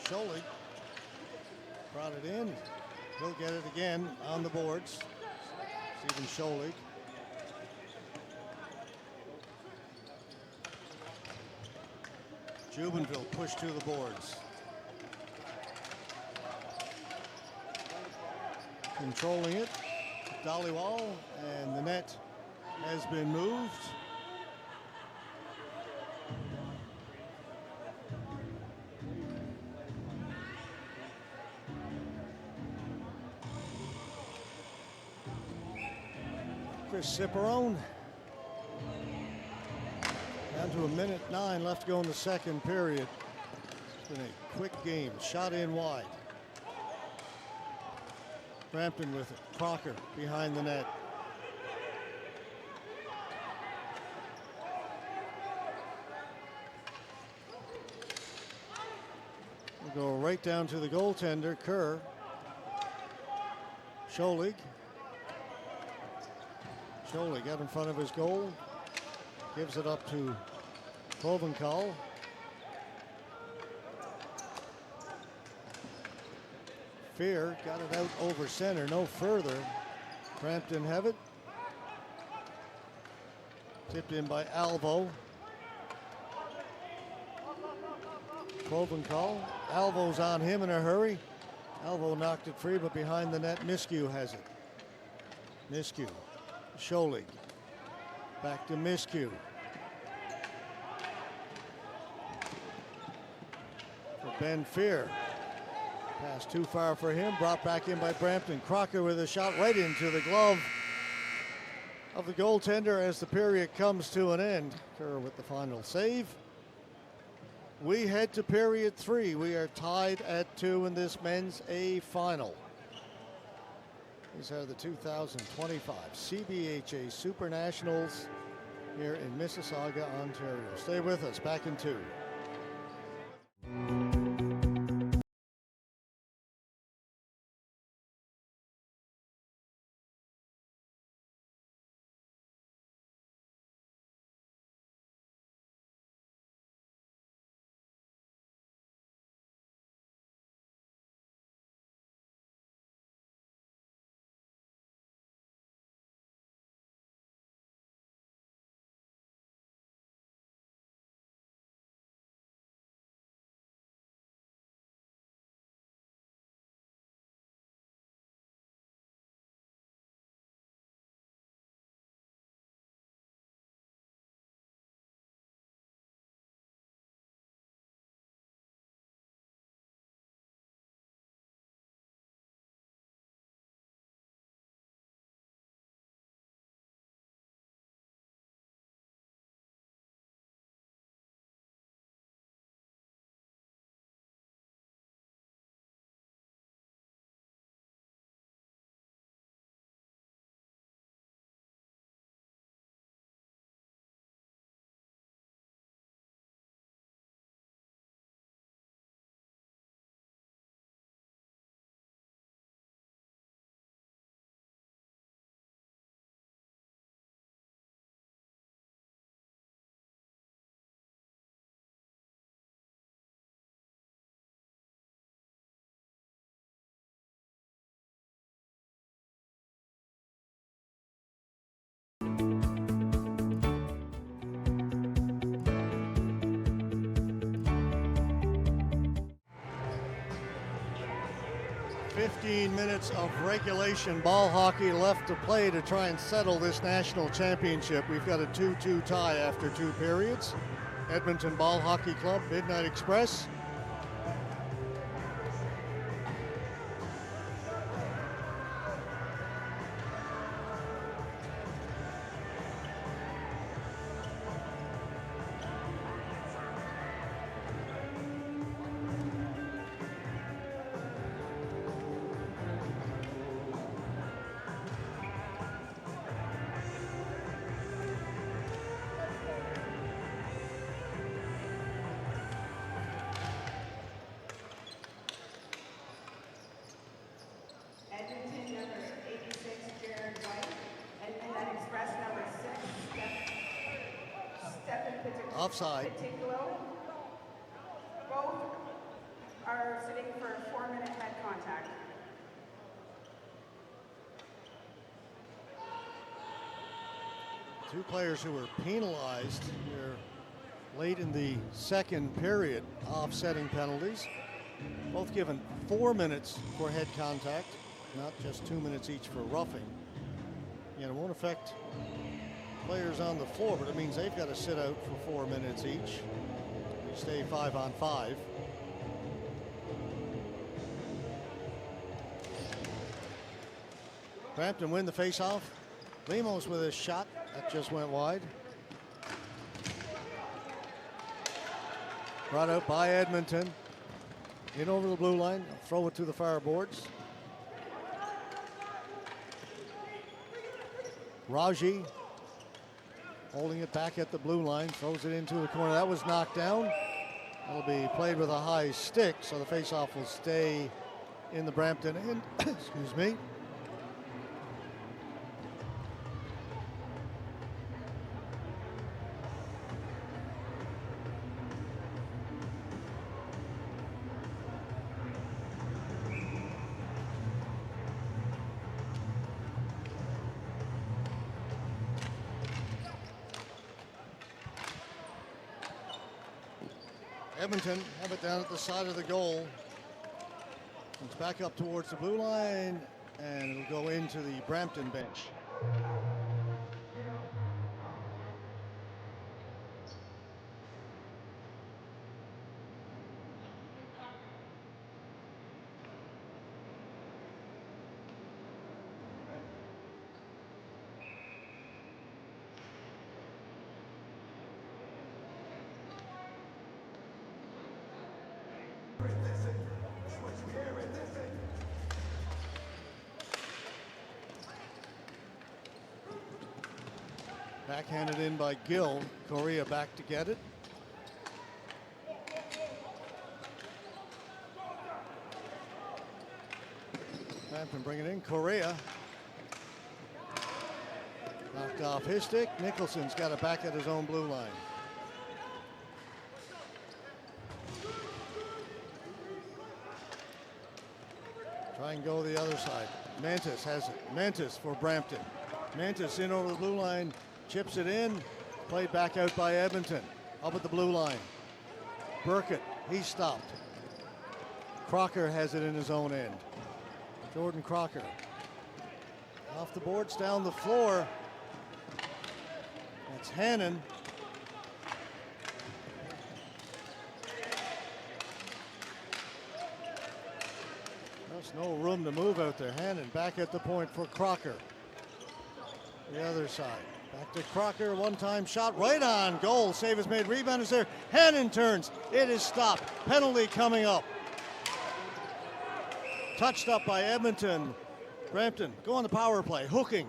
Scholig brought it in. He'll get it again on the boards. Stephen Scholig. Jubenville pushed to the boards. Controlling it. Dollywall, and the net has been moved. Chris Ciperone. Down to 1:09 left to go in the second period. It's been a quick game. Shot in wide. Brampton with it. Crocker behind the net. We'll go right down to the goaltender, Kerr. Scholig. Scholig got in front of his goal. Gives it up to Provencal. Fear got it out over center, no further. Brampton have it. Tipped in by Alvo. Provencal. Alvo's on him in a hurry. Alvo knocked it free, but behind the net, Miskew has it. Miskew. Scholig. Back to Miskew. For Ben Fear. Pass too far for him. Brought back in by Brampton. Crocker with a shot right into the glove of the goaltender as the period comes to an end. Kerr with the final save. We head to period 3. We are tied at 2 in this men's A final. These are the 2025 CBHA Super Nationals here in Mississauga, Ontario. Stay with us. Back in 2. 15 minutes of regulation ball hockey left to play to try and settle this national championship. We've got a 2-2 tie after 2 periods. Edmonton Ball Hockey Club, Midnight Express. Offside. Both are sitting for a 4-minute head contact. Two players who were penalized here late in the second period, offsetting penalties. Both given 4 minutes for head contact, not just 2 minutes each for roughing. And it won't affect players on the floor, but it means they've got to sit out for 4 minutes each. They stay 5-on-5. Brampton win the faceoff. Lemos with a shot that just went wide. Brought out by Edmonton. In over the blue line. Throw it to the far boards. Raji holding it back at the blue line, throws it into the corner. That was knocked down. That'll be played with a high stick, so the faceoff will stay in the Brampton end. Excuse me. Edmonton have it down at the side of the goal. It's back up towards the blue line, and it'll go into the Brampton bench. Backhanded in by Gill. Correa back to get it. Brampton bring it in. Correa. Knocked off his stick. Nicholson's got it back at his own blue line. Try and go the other side. Mantis has it. Mantis for Brampton. Mantis in over the blue line. Chips it in, played back out by Edmonton, up at the blue line. Burkett, he's stopped. Crocker has it in his own end. Jordan Crocker. Off the boards, down the floor. That's Hannon. There's no room to move out there. Hannon back at the point for Crocker. The other side. Back to Crocker, one-time shot, right on goal. Save is made, rebound is there. Hannon turns, it is stopped. Penalty coming up. Touched up by Edmonton. Brampton, go on the power play, hooking.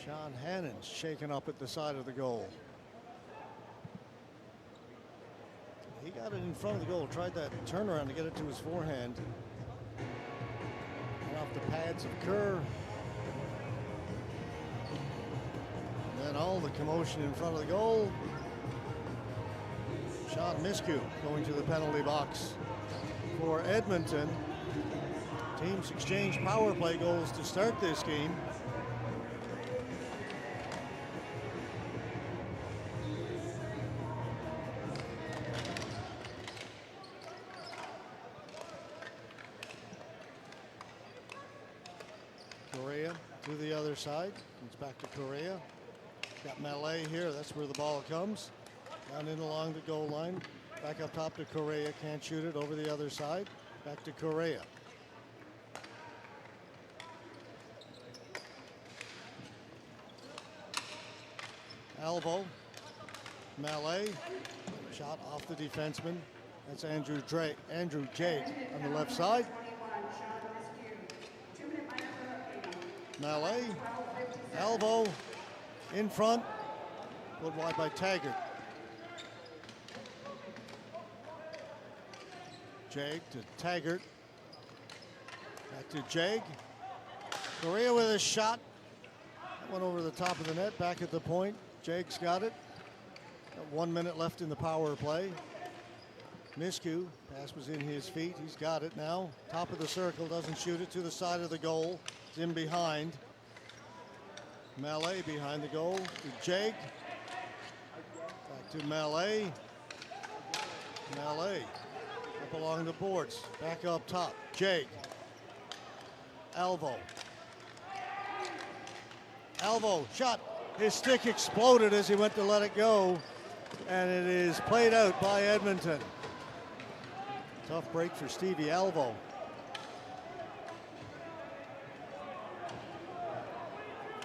Sean Hannon's shaken up at the side of the goal. He got it in front of the goal, tried that turnaround to get it to his forehand. And off the pads of Kerr. And then all the commotion in front of the goal. Sean Miskew going to the penalty box for Edmonton. Teams exchange power play goals to start this game. other side. It's back to Correa. Got Mallet here. That's where the ball comes. Down in along the goal line. Back up top to Correa. Can't shoot it. Over the other side. Back to Correa. Alvo. Mallet. Shot off the defenseman. That's Andrew Jake on the left side. Mallet. Alvo. In front. Put wide by Taggart. Jake to Taggart. Back to Jake. Correa with a shot. That went over the top of the net. Back at the point. Jake's got it. Got 1 minute left in the power play. Miskew. Pass was in his feet. He's got it now. Top of the circle. Doesn't shoot it to the side of the goal. It's in behind. Mallet behind the goal to Jake. Back to Mallet. Mallet up along the boards. Back up top. Jake. Alvo. Alvo shot. His stick exploded as he went to let it go. And it is played out by Edmonton. Tough break for Stevie Alvo.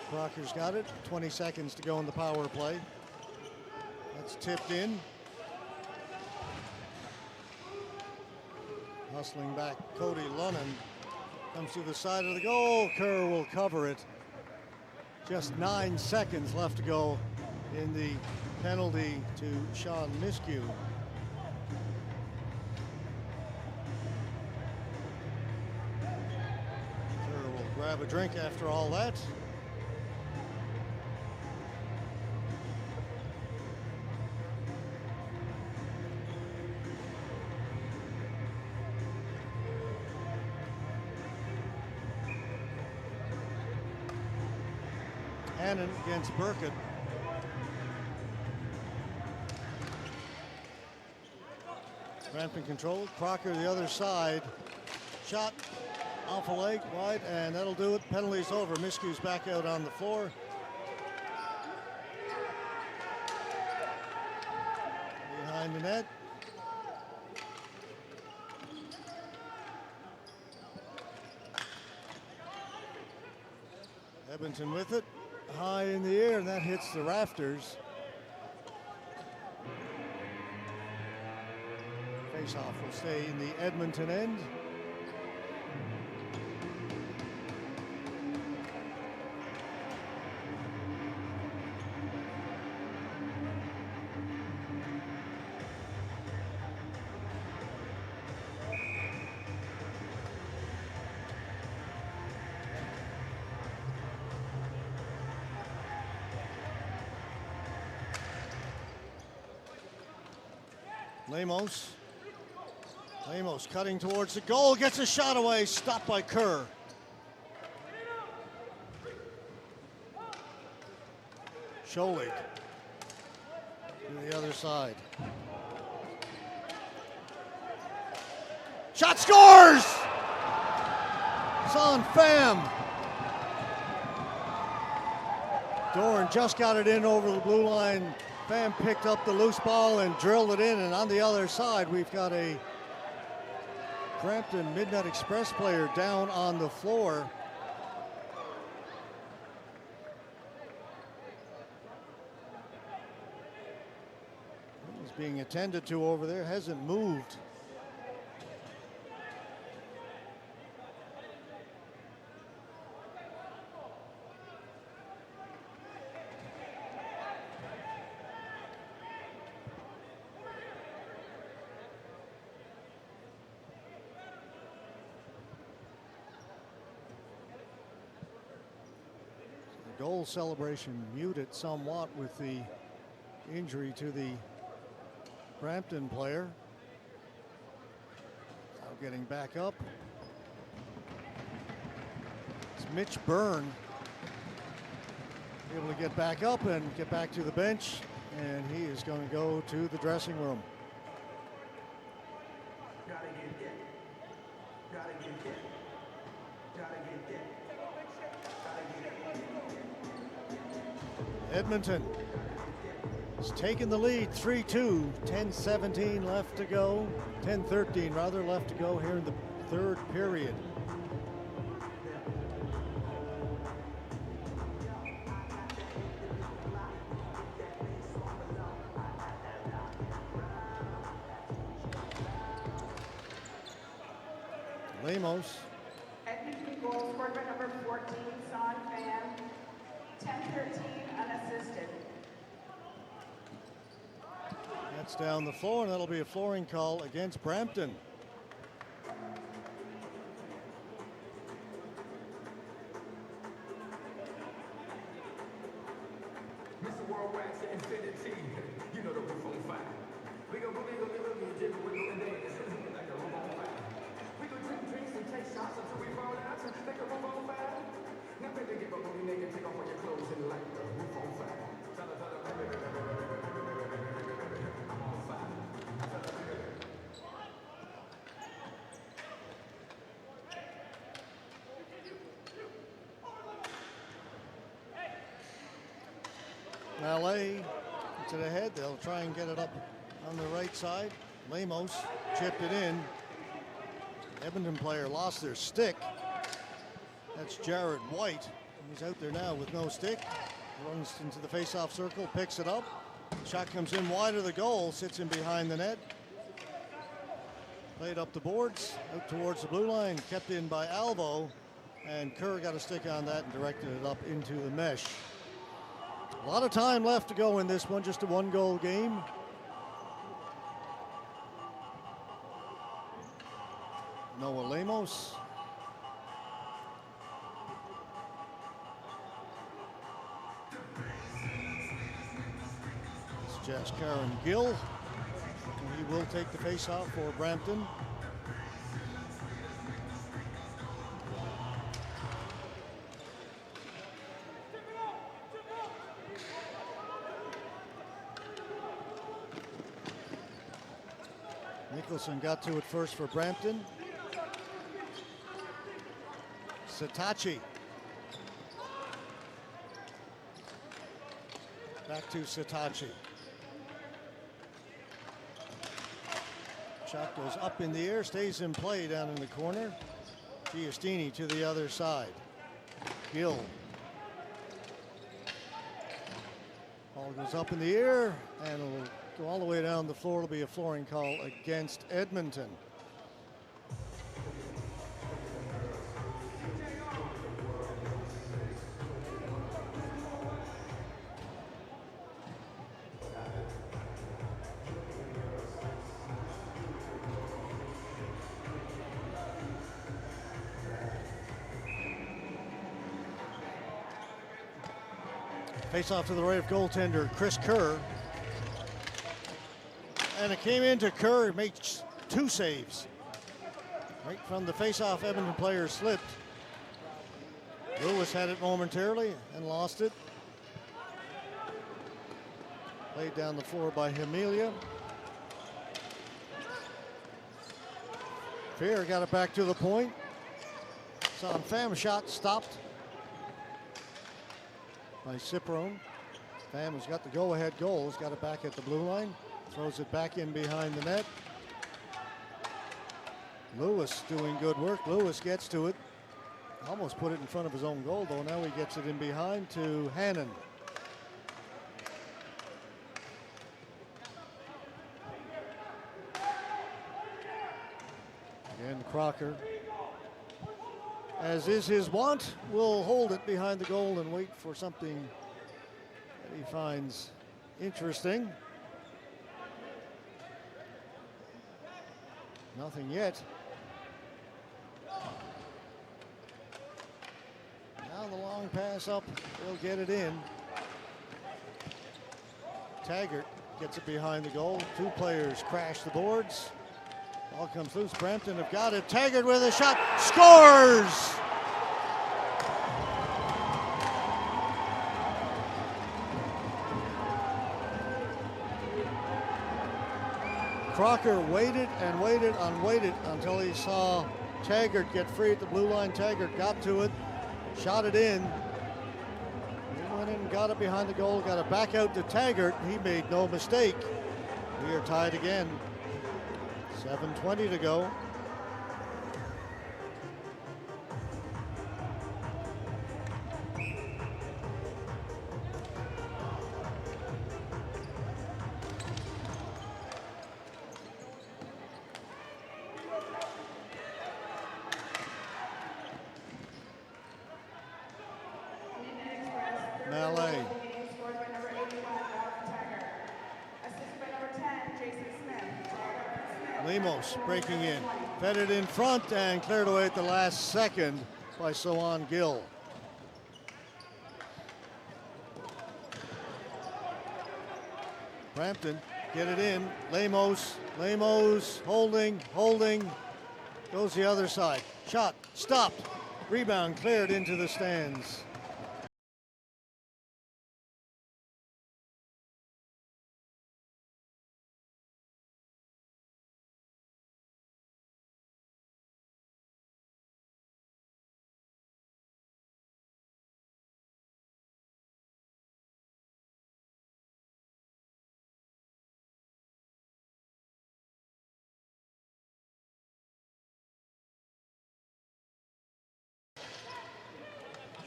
Crocker's got it. 20 seconds to go in the power play. That's tipped in. Hustling back, Cody Lunnan comes to the side of the goal. Kerr will cover it. Just 9 seconds left to go in the penalty to Sean Miskew. Kerr will grab a drink after all that. Hannon against Burkett. Brampton controlled. Crocker the other side. Shot off a leg wide, and that'll do it. Penalty's over. Miskew's back out on the floor. Behind the net. Edmonton with it. High in the air, and that hits the rafters. Face-off will stay in the Edmonton end. Lemos cutting towards the goal, gets a shot away, stopped by Kerr. Scholig to the other side. Shot scores! It's on Pham. Doran just got it in over the blue line. Pham picked up the loose ball and drilled it in, and on the other side we've got a Brampton Midnight Express player down on the floor. He's being attended to over there, hasn't moved. Goal celebration muted somewhat with the injury to the Brampton player. Now getting back up. It's Mitch Byrne able to get back up and get back to the bench, and he is going to go to the dressing room. Gotta get it. Gotta get it. Gotta get it. Gotta get it. Edmonton has taken the lead 3-2, 10:17 left to go, 10:13 rather left to go here in the third period. Lemos. Edmonton goal scored by number 14, Son Fan. 10-13 unassisted. That's down the floor, and that'll be a flooring call against Brampton. Mr. Worldwide to infinity, you know the roof on fire. We gon' boogie, and jiggle, wiggle, and dance like the roof on fire. We gon' drink drinks and take shots until we fall out, like the roof on fire. Now better get my booty naked, take off all your clothes and light the roof on fire. I'm on fire. Mallet gets it ahead. They'll try and get it up on the right side. Lemos chipped it in. Edmonton player lost their stick. That's Jared White. He's out there now with no stick. Runs into the face-off circle, picks it up. Shot comes in wide of the goal, sits in behind the net. Played up the boards, out towards the blue line, kept in by Alvo. And Kerr got a stick on that and directed it up into the mesh. A lot of time left to go in this one, just a one-goal game. Noah Lemos. It's Jess Karen Gill. And he will take the face-off for Brampton. Nicholson got to it first for Brampton. Satachi. Back to Satachi. Shot goes up in the air, stays in play down in the corner. Giustini to the other side. Gill. Ball goes up in the air and it'll go all the way down the floor. It'll be a flooring call against Edmonton. Face off to the right of goaltender Chris Kerr. And it came into Kerr. He makes two saves. Right from the face-off, Edmonton player slipped. Lewis had it momentarily and lost it. Laid down the floor by Amelia. Fear got it back to the point. Son Pham shot stopped by Ciprone. Pham has got the go-ahead goal. He's got it back at the blue line. Throws it back in behind the net. Lewis doing good work. Lewis gets to it. Almost put it in front of his own goal, though. Now he gets it in behind to Hannon. Again, Crocker, as is his wont, will hold it behind the goal and wait for something that he finds interesting. Nothing yet. Now the long pass up, they'll get it in. Taggart gets it behind the goal. Two players crash the boards. Ball comes loose. Brampton have got it. Taggart with a shot. Scores! Crocker waited and waited and waited until he saw Taggart get free at the blue line. Taggart got to it, shot it in. He went in got it behind the goal, got it back out to Taggart. He made no mistake. We are tied again. 7:20 to go. Malay. Scored by number 81, Tiger. Assisted by number 10, Jason Smith. Lemos breaking in. Fed it in front and cleared away at the last second by Sohan Gill. Brampton get it in. Lemos holding. Goes the other side. Shot stopped. Rebound cleared into the stands.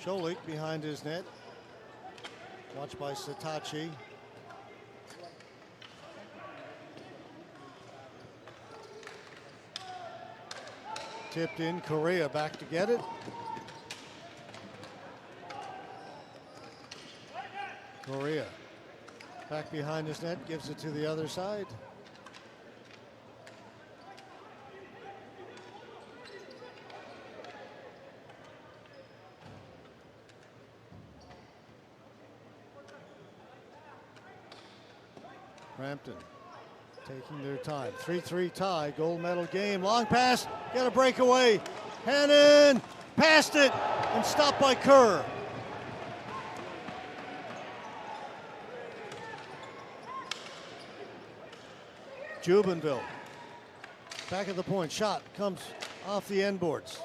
Scholik behind his net. Watched by Satachi. Tipped in, Correa back to get it. Correa back behind his net, gives it to the other side. Brampton taking their time. 3-3 tie, gold medal game. Long pass, got a breakaway. Hannon passed it and stopped by Kerr. Jubenville back at the point. Shot comes off the end boards.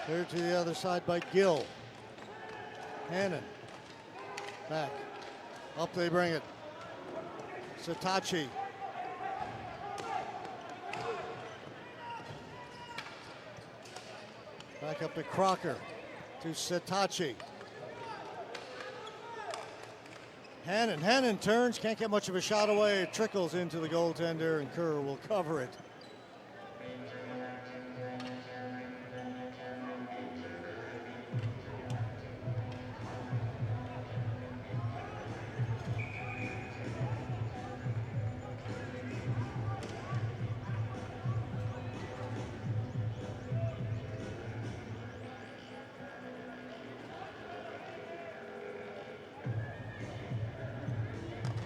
Cleared to the other side by Gill. Hannon back. Up they bring it. Satachi. Back up to Crocker. To Satachi. Hannon turns, can't get much of a shot away. It trickles into the goaltender and Kerr will cover it.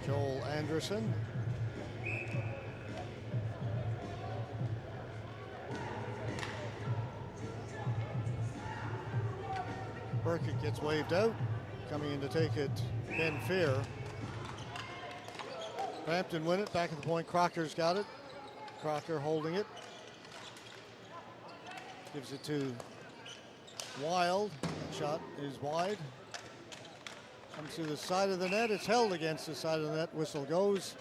Joel Anderson. Burkett gets waved out. Coming in to take it, Ben Fair. Brampton win it, back at the point. Crocker's got it. Crocker holding it. Gives it to Wild. That shot is wide. Comes to the side of the net. It's held against the side of the net. Whistle goes.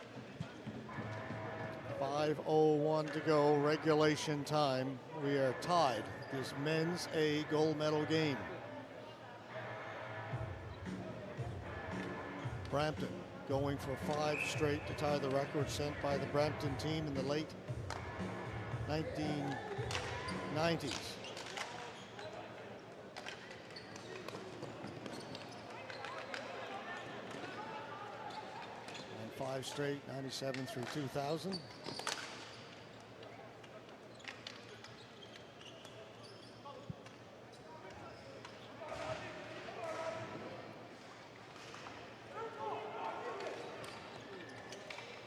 5:01 to go. Regulation time. We are tied. This men's A gold medal game. Brampton going for 5 straight to tie the record sent by the Brampton team in the late 1990s. And 5 straight, 97 through 2000.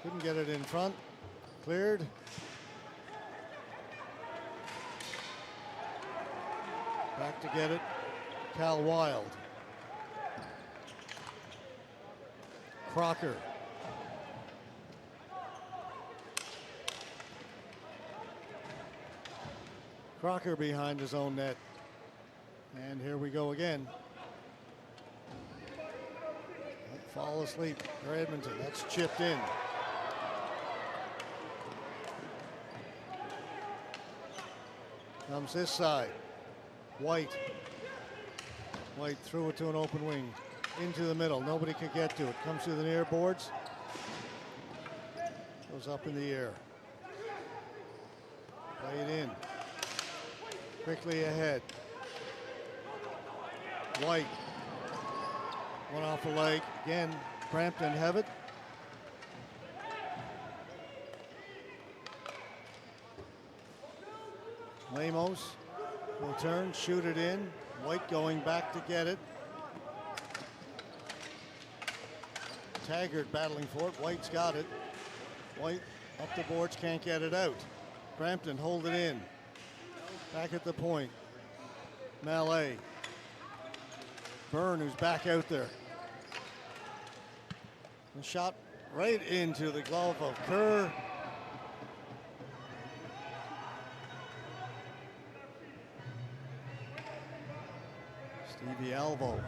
Couldn't get it in front. Cleared. Back to get it. Cal Wild. Crocker. Crocker behind his own net. And here we go again. fall asleep for Edmonton. That's chipped in. Comes this side. White threw it to an open wing. Into the middle. Nobody could get to it. Comes through the near boards. Goes up in the air. Play it in. Quickly ahead. White. One off the leg. Again, Brampton have it. Lemos will turn, shoot it in. White going back to get it. Taggart battling for it. White's got it. White up the boards, can't get it out. Brampton hold it in. Back at the point. Mallet. Byrne, who's back out there. The shot right into the glove of Kerr. Stevie Alvo.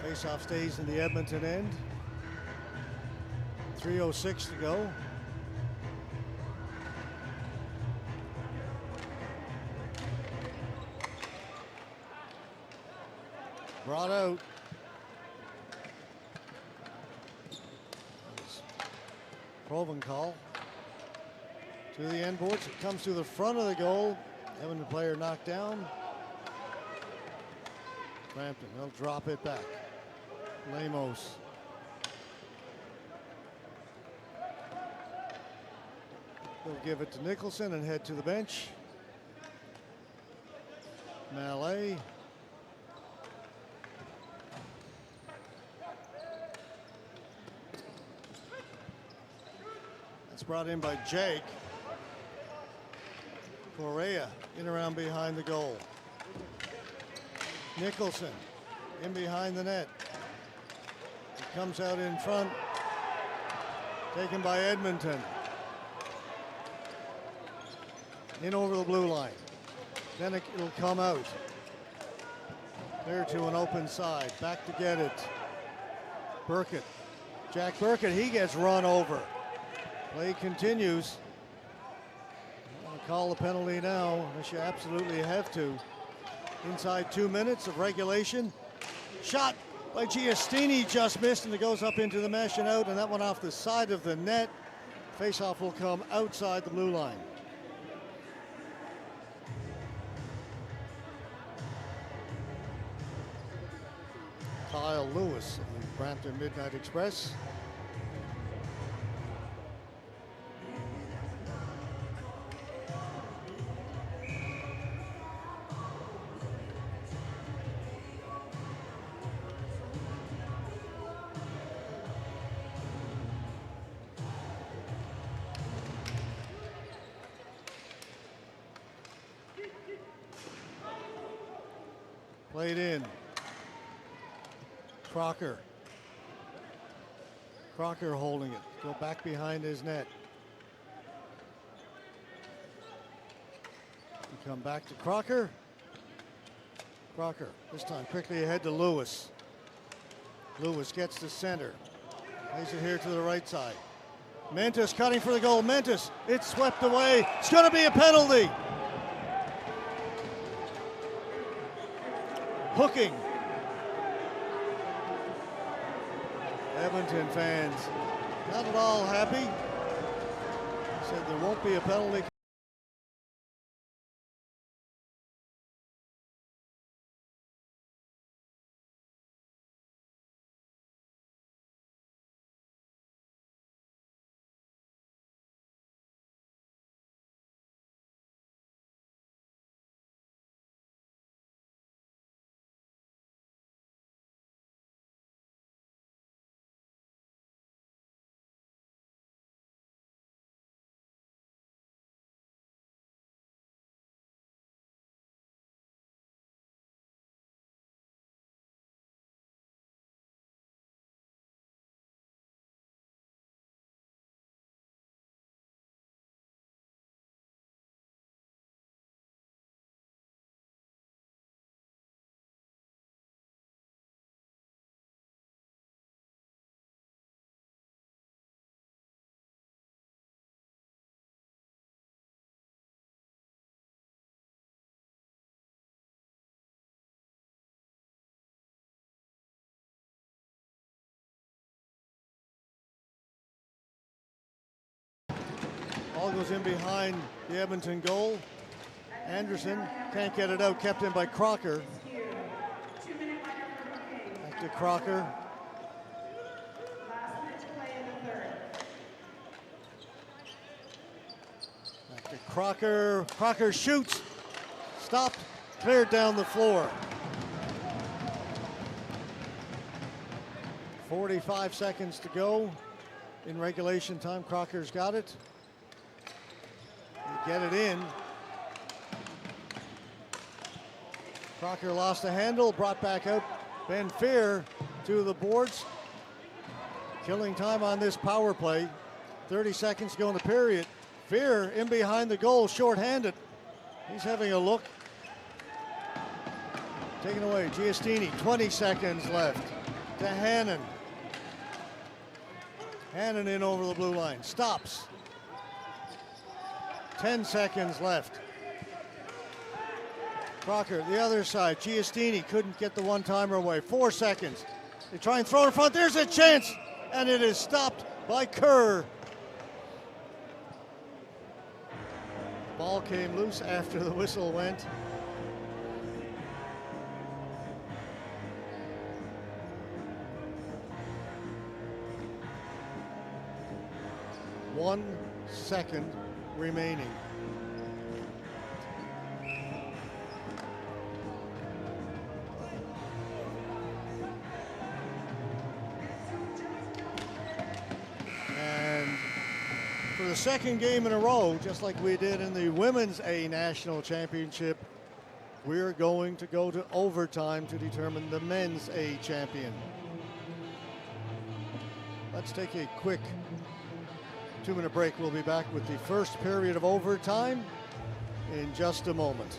Faceoff stays in the Edmonton end. 3:06 to go. Brought out. Provencal to the end boards. It comes to the front of the goal. Edmonton player knocked down. Brampton, they'll drop it back. Lemos. They'll give it to Nicholson and head to the bench. Mallet. That's brought in by Jake. Correa in around behind the goal. Nicholson in behind the net. It comes out in front. Taken by Edmonton. In over the blue line. Then it'll come out. Clear to an open side. Back to get it. Burkett. Jack Burkett, he gets run over. Play continues. I'm going to call the penalty now, unless you absolutely have to. Inside 2 minutes of regulation. Shot by Giustini, just missed, and it goes up into the mesh and out, and that one off the side of the net. Faceoff will come outside the blue line. Kyle Lewis of the Brampton Midnight Express. Played in. Crocker holding it. Go back behind his net. We come back to Crocker. Crocker, this time quickly ahead to Lewis. Lewis gets to center. Plays it here to the right side. Mentis cutting for the goal. Mentis, it's swept away. It's going to be a penalty. Hooking. Edmonton fans not at all happy. Said there won't be a penalty. Ball goes in behind the Edmonton goal. Anderson can't get it out, kept in by Crocker. Back to Crocker. Back to Crocker. Crocker shoots. Stopped. Cleared down the floor. 45 seconds to go in regulation time. Crocker's got it. They get it in. Crocker lost the handle, brought back out. Ben Fear to the boards. Killing time on this power play. 30 seconds to go in the period. Fear in behind the goal, short-handed. He's having a look. Taken away, Giustini, 20 seconds left to Hannon. Hannon in over the blue line, stops. 10 seconds left. Crocker, the other side, Giustini couldn't get the one-timer away, 4 seconds. They try and throw it in front, there's a chance, and it is stopped by Kerr. Ball came loose after the whistle went. One second remaining. And for the second game in a row, just like we did in the Women's A National Championship, we're going to go to overtime to determine the Men's A champion. Let's take a quick 2-minute break. We'll be back with the first period of overtime in just a moment.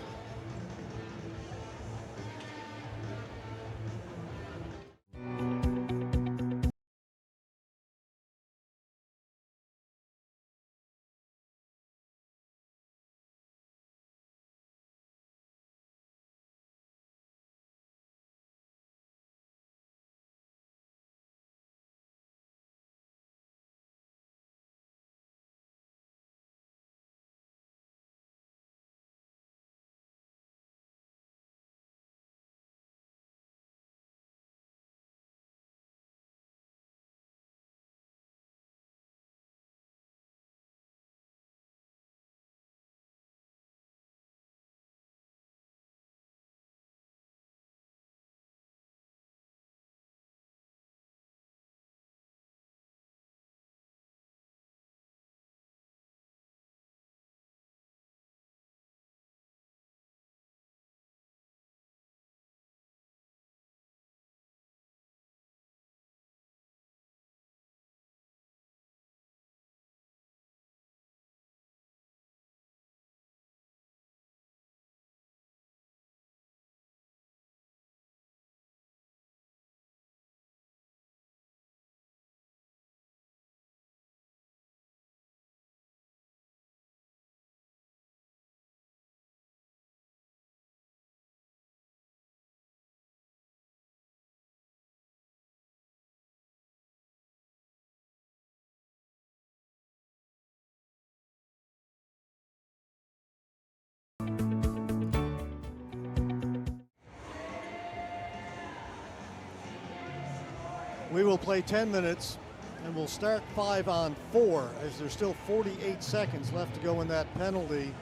We will play 10 minutes and we'll start 5-on-4 as there's still 48 seconds left to go in that penalty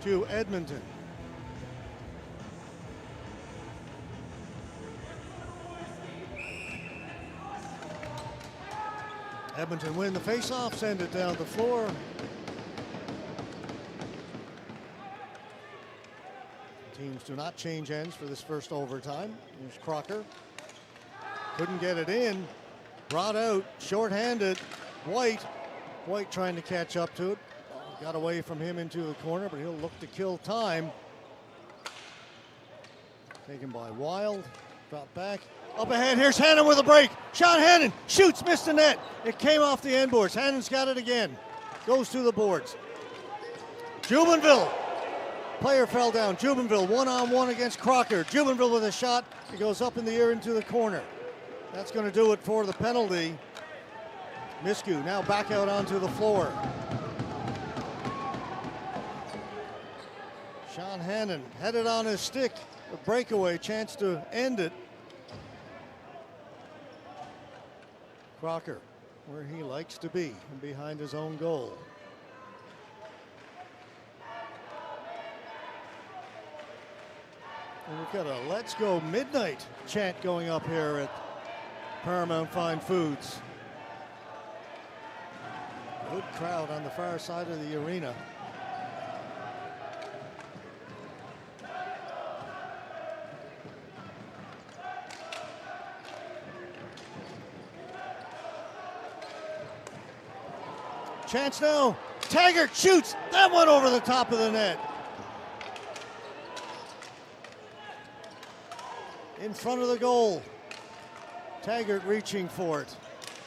to Edmonton. Edmonton win the faceoff, send it down the floor. Teams do not change ends for this first overtime. Here's Crocker. Couldn't get it in. Brought out, short-handed. White trying to catch up to it. Got away from him into the corner, but he'll look to kill time. Taken by Wild. Drop back. Up ahead, here's Hannon with a break. Shot Hannon, shoots, missed the net. It came off the end boards. Hannon's got it again. Goes to the boards. Jubenville. Player fell down. Jubenville one-on-one against Crocker. Jubenville with a shot. It goes up in the air into the corner. That's going to do it for the penalty. Miscue now back out onto the floor. Sean Hannon had it on his stick. A breakaway chance to end it. Crocker, where he likes to be, and behind his own goal. And we've got a Let's Go Midnight chant going up here at Paramount Fine Foods. Good crowd on the far side of the arena. Chance now. Taggart shoots. That went over the top of the net. In front of the goal. Taggart reaching for it.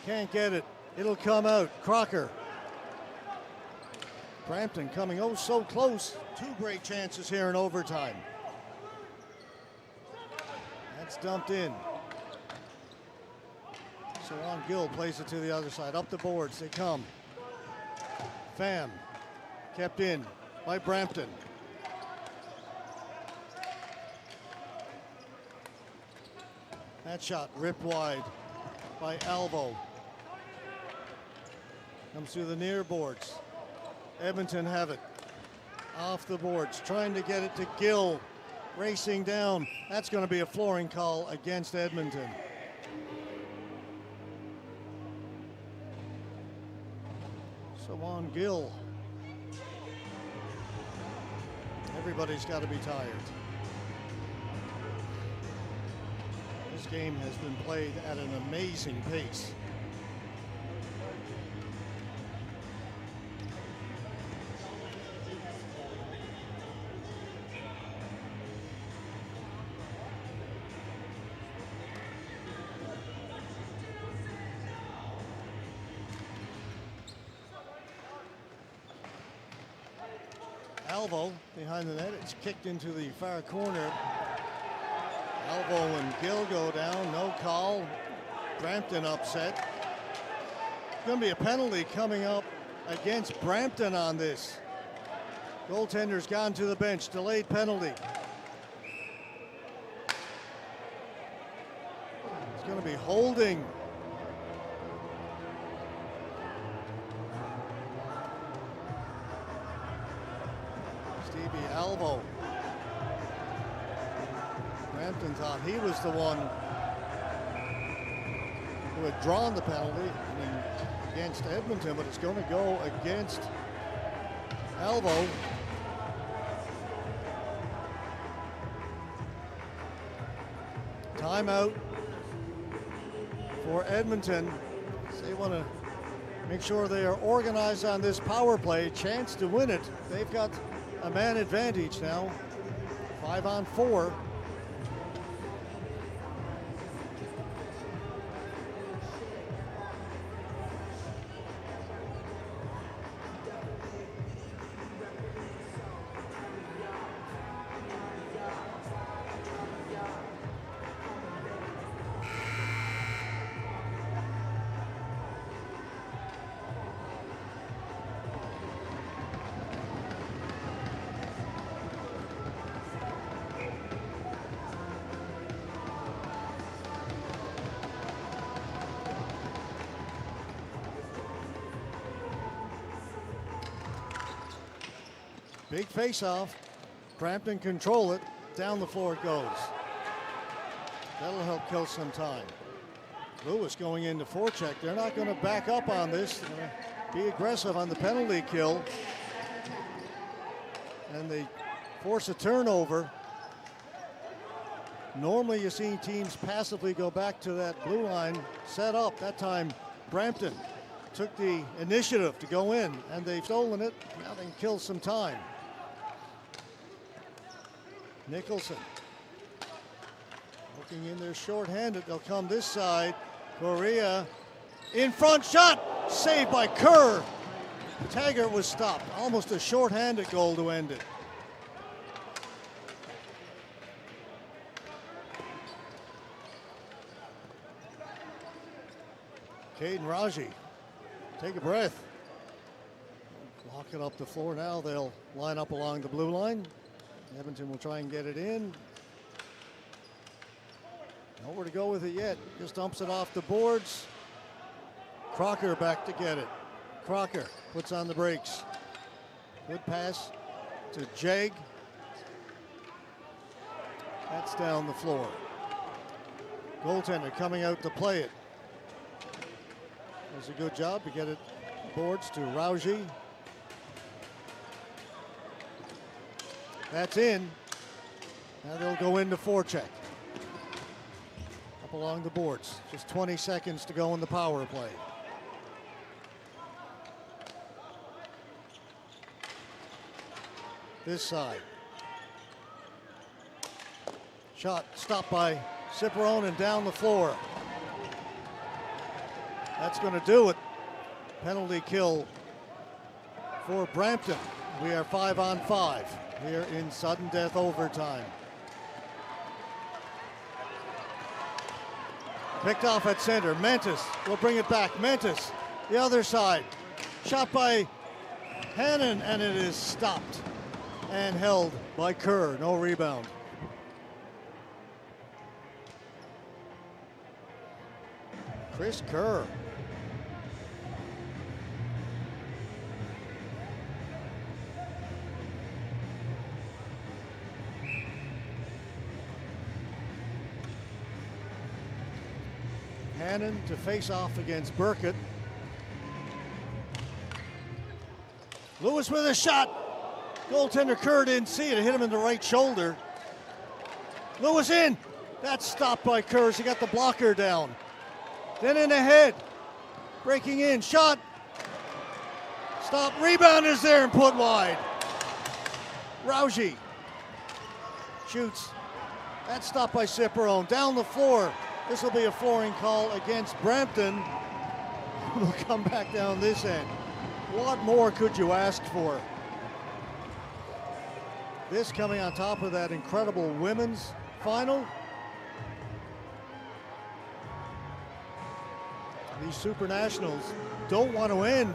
Can't get it. It'll come out. Crocker. Brampton coming oh so close. Two great chances here in overtime. That's dumped in. So on Gill plays it to the other side. Up the boards they come. Pham kept in by Brampton. That shot ripped wide by Alvo. Comes through the near boards. Edmonton have it. Off the boards, trying to get it to Gill. Racing down. That's going to be a flooring call against Edmonton. So on Gill. Everybody's got to be tired. This game has been played at an amazing pace. Alvo behind the net. It's kicked into the far corner. Alvo and Gill go down. No call. Brampton upset. Going to be a penalty coming up against Brampton on this. Goaltender's gone to the bench. Delayed penalty. It's going to be holding. Alvo. Brampton thought he was the one who had drawn the penalty against Edmonton, but it's going to go against Alvo. Timeout for Edmonton. They want to make sure they are organized on this power play. Chance to win it. They've got a man advantage now. 5-on-4. Big face-off. Brampton control it. Down the floor it goes. That'll help kill some time. Lewis going into forecheck. They're not going to back up on this. They're going to be aggressive on the penalty kill. And they force a turnover. Normally you see teams passively go back to that blue line, set up. That time Brampton took the initiative to go in, and they've stolen it. Now they can kill some time. Nicholson looking in there short-handed. They'll come this side. Correa in front, shot saved by Kerr. Taggart was stopped. Almost a short-handed goal to end it. Caden Raji, take a breath. Lock it up the floor now. They'll line up along the blue line. Edmonton will try and get it in. Nowhere to go with it yet. Just dumps it off the boards. Crocker back to get it. Crocker puts on the brakes. Good pass to Jeg. That's down the floor. Goaltender coming out to play it. Does a good job to get it boards to Rauji. That's in. Now they'll go into forecheck. Up along the boards. Just 20 seconds to go in the power play. This side. Shot stopped by Ciperone and down the floor. That's going to do it. Penalty kill for Brampton. We are 5-on-5 here in sudden death overtime. Picked off at center. Mentis will bring it back. Mentis, the other side. Shot by Hannon, and it is stopped and held by Kerr. No rebound. Chris Kerr. Hannon to face off against Burkett. Lewis with a shot. Goaltender Kerr didn't see it. It hit him in the right shoulder. Lewis in. That's stopped by Kerr. He got the blocker down. Then in ahead. Breaking in. Shot. Stop. Rebound is there and put wide. Rauji shoots. That's stopped by Ciperone. Down the floor. This will be a flooring call against Brampton. We'll come back down this end. What more could you ask for? This coming on top of that incredible women's final. These Super Nationals don't want to end.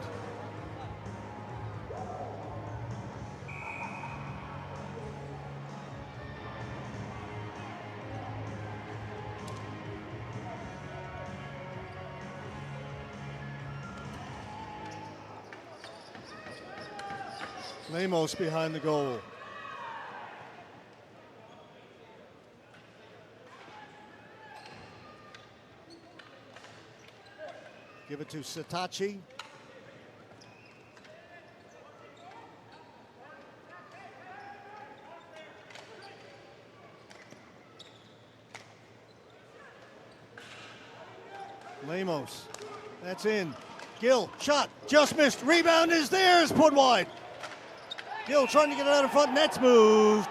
Lemos behind the goal. Give it to Sitachi. Lemos. That's in. Gill, shot, just missed. Rebound is there, is put wide. Gill trying to get it out in front, net's moved.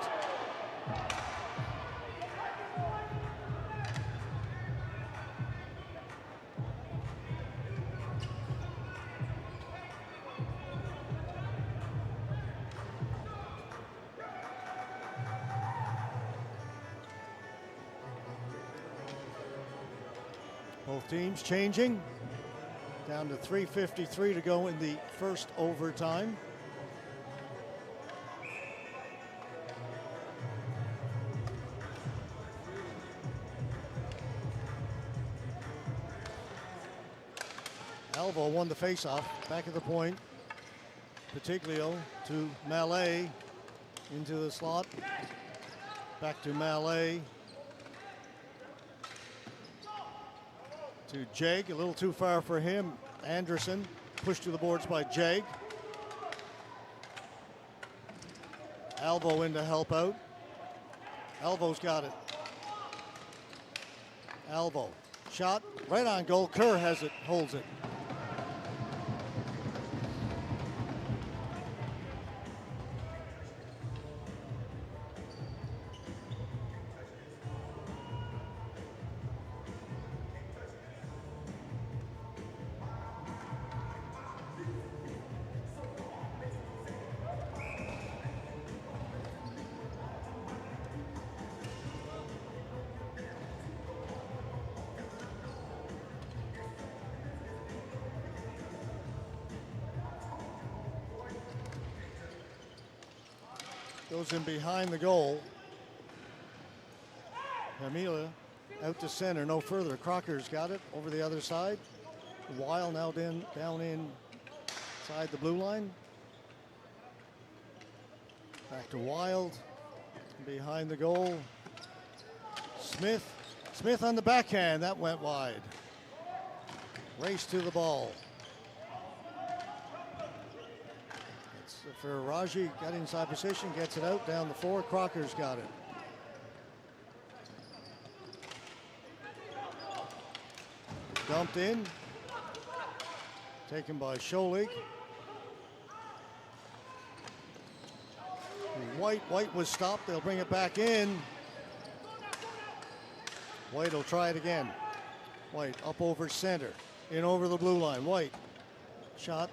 Both teams changing. Down to 3:53 to go in the first overtime. Alvo won the faceoff. Back at the point. Patiglio to Mallet. Into the slot. Back to Mallet. To Jeg, a little too far for him. Anderson pushed to the boards by Jeg. Alvo in to help out. Alvo's got it. Alvo, shot, right on goal. Kerr has it, holds it. goes in behind the goal. Amelia out to center, no further. Crocker's got it over the other side. Weil now down inside the blue line. Back to Wild, behind the goal. Smith on the backhand, that went wide. Race to the ball. It's for Raji, got inside position, gets it out, down the floor. Crocker's got it. Dumped in. Taken by Scholig. White was stopped. They'll bring it back in. White will try it again. White up over center. In over the blue line. White. Shot.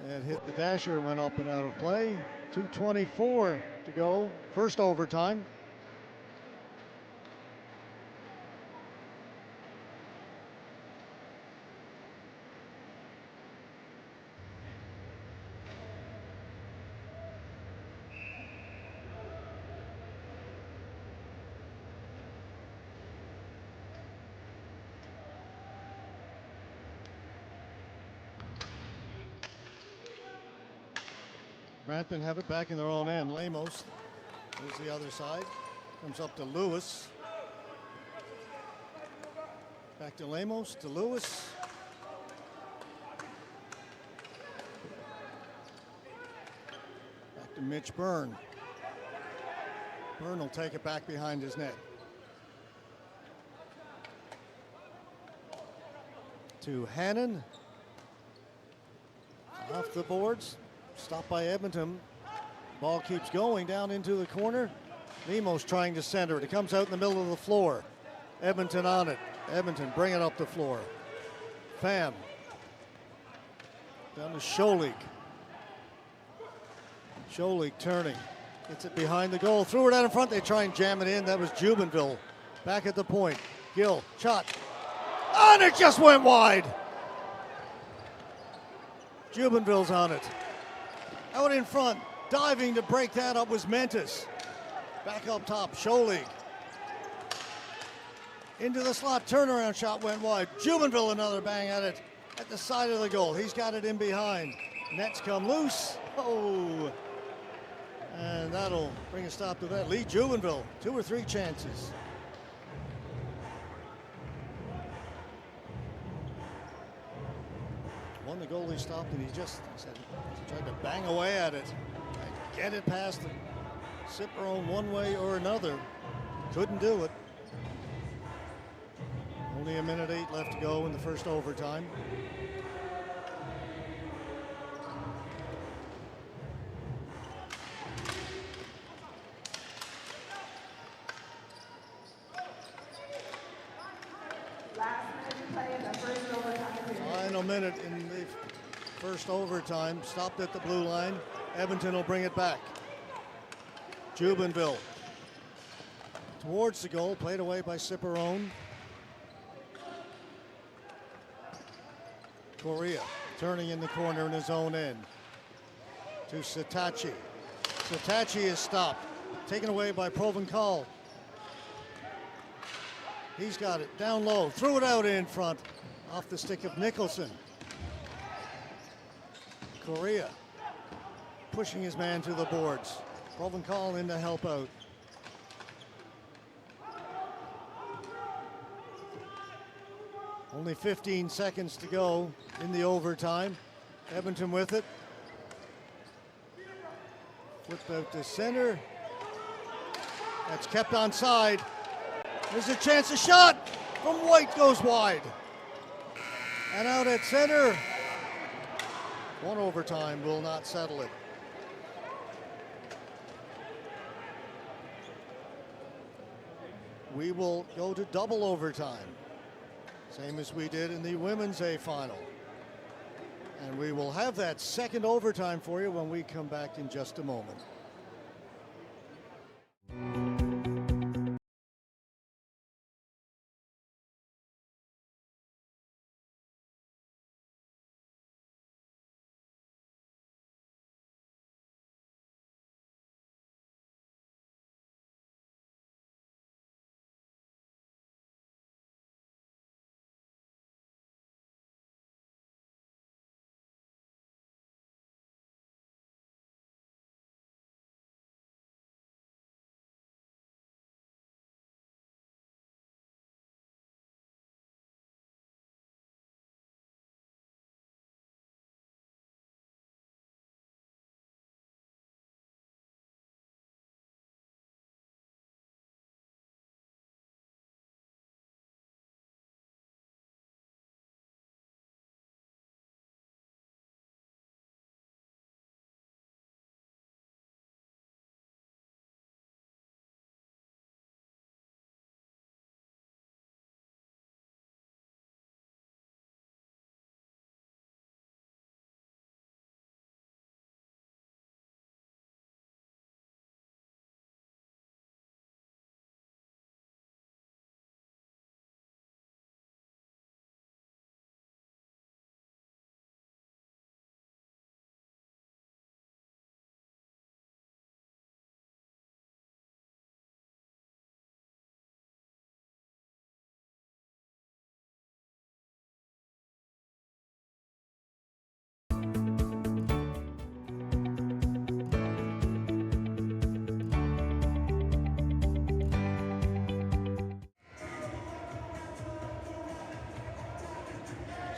And hit the dasher and went up and out of play. 2:24 to go. First overtime. Brampton have it back in their own end. Lemos is the other side. Comes up to Lewis. Back to Lemos, to Lewis. Back to Mitch Byrne. Byrne will take it back behind his net. To Hannon. Off the boards. Stopped by Edmonton. Ball keeps going down into the corner. Lemos trying to center it. It comes out in the middle of the floor. Edmonton on it. Edmonton bring it up the floor. Pham. Down to Scholig. Scholig turning. Gets it behind the goal. Threw it out in front. They try and jam it in. That was Jubenville. Back at the point. Gill. Shot. And it just went wide. Jubenville's on it. Out in front, diving to break that up was Mentis. Back up top, Scholig. Into the slot, turnaround shot went wide. Jubenville another bang at it at the side of the goal. He's got it in behind. Nets come loose. Oh, and that'll bring a stop to that. Lee Jubenville, 2 or 3 chances. One the goalie stopped and he tried to bang away at it. Get it past the Ciperone one way or another. Couldn't do it. Only a minute 8 left to go in the first overtime. Final minute in the first overtime. Stopped at the blue line. Edmonton will bring it back. Jubenville towards the goal, played away by Ciperone. Correa turning in the corner in his own end to Satachi. Satachi is stopped, taken away by Provencal. He's got it down low, threw it out in front, off the stick of Nicholson. Correa pushing his man to the boards. Provencal in to help out. Only 15 seconds to go in the overtime. Edmonton with it. Flip out to center. That's kept onside. There's a chance, a shot from White goes wide. And out at center. One overtime will not settle it. We will go to double overtime. Same as we did in the women's A final. And we will have that second overtime for you when we come back in just a moment.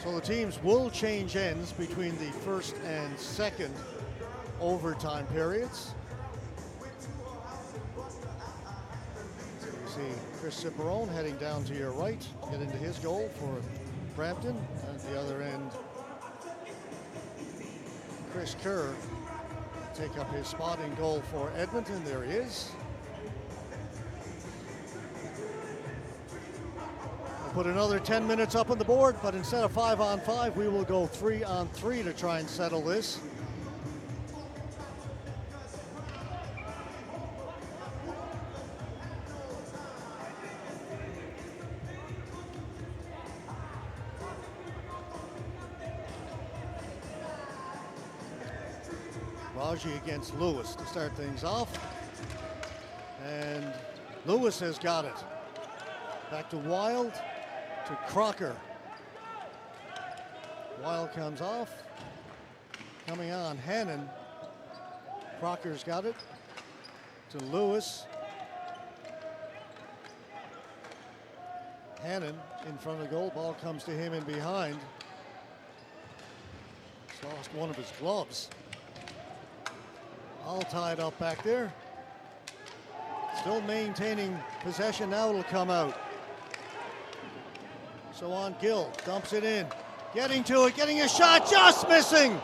So the teams will change ends between the first and second overtime periods. So you see Chris Ciperone heading down to your right, get into his goal for Brampton. And at the other end, Chris Kerr take up his spot in goal for Edmonton. There he is. We'll put another 10 minutes up on the board, but instead of 5-on-5, we will go 3-on-3 to try and settle this. Raji against Lewis to start things off. And Lewis has got it. Back to Wild, to Crocker. Wild comes off. Coming on, Hannon. Crocker's got it. To Lewis. Hannon in front of the goal. Ball comes to him in behind. He's lost one of his gloves. All tied up back there. Still maintaining possession. Now it'll come out. So on Gill, dumps it in. Getting to it, getting a shot, just missing.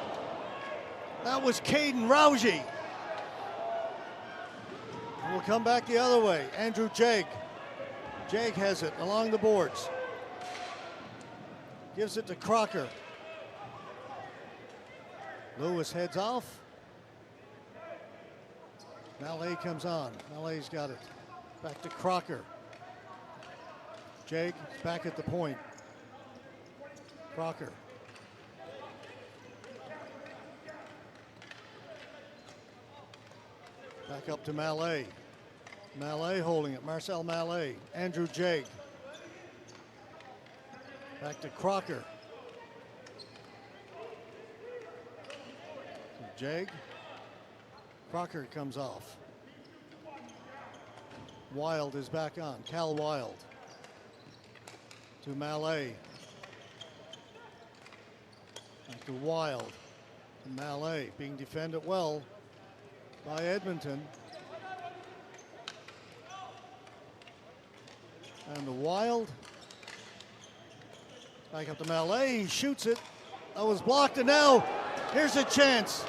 That was Caden Rousey. We'll come back the other way. Andrew Jagg. Jagg has it along the boards. Gives it to Crocker. Lewis heads off. Mallet comes on. Mallet's got it. Back to Crocker. Jagg back at the point. Crocker. Back up to Mallet. Mallet holding it. Marcel Mallet. Andrew Jagg. Back to Crocker. Jagg. Crocker comes off. Wild is back on. Cal Wild. To Mallet. Back to Wild. To Mallet. Being defended well by Edmonton. And the Wild. Back up to Mallet. He shoots it. That was blocked, and now here's a chance.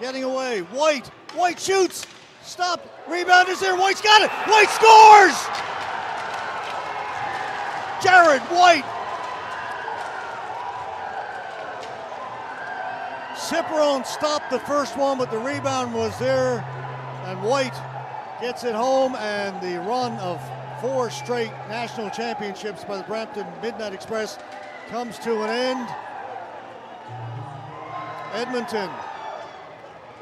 Getting away. White. White shoots. Stop. Rebound is there. White's got it. White scores! Jared White. Ciperone stopped the first one, but the rebound was there. And White gets it home, and the run of 4 straight national championships by the Brampton Midnight Express comes to an end. Edmonton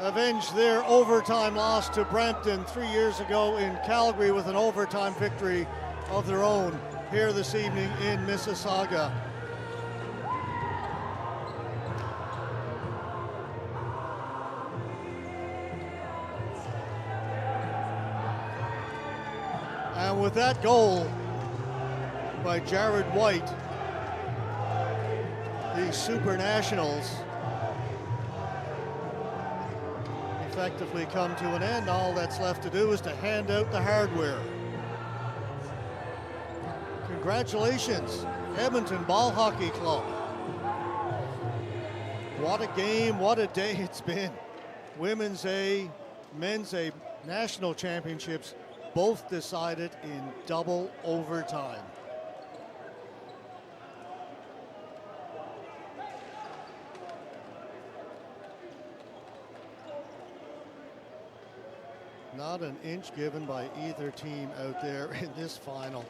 avenged their overtime loss to Brampton 3 years ago in Calgary with an overtime victory of their own here this evening in Mississauga. And with that goal by Jared White, the Super Nationals effectively come to an end. All that's left to do is to hand out the hardware. Congratulations, Edmonton Ball Hockey Club. What a game, what a day it's been. Women's A, Men's A national championships both decided in double overtime. Not an inch given by either team out there in this final.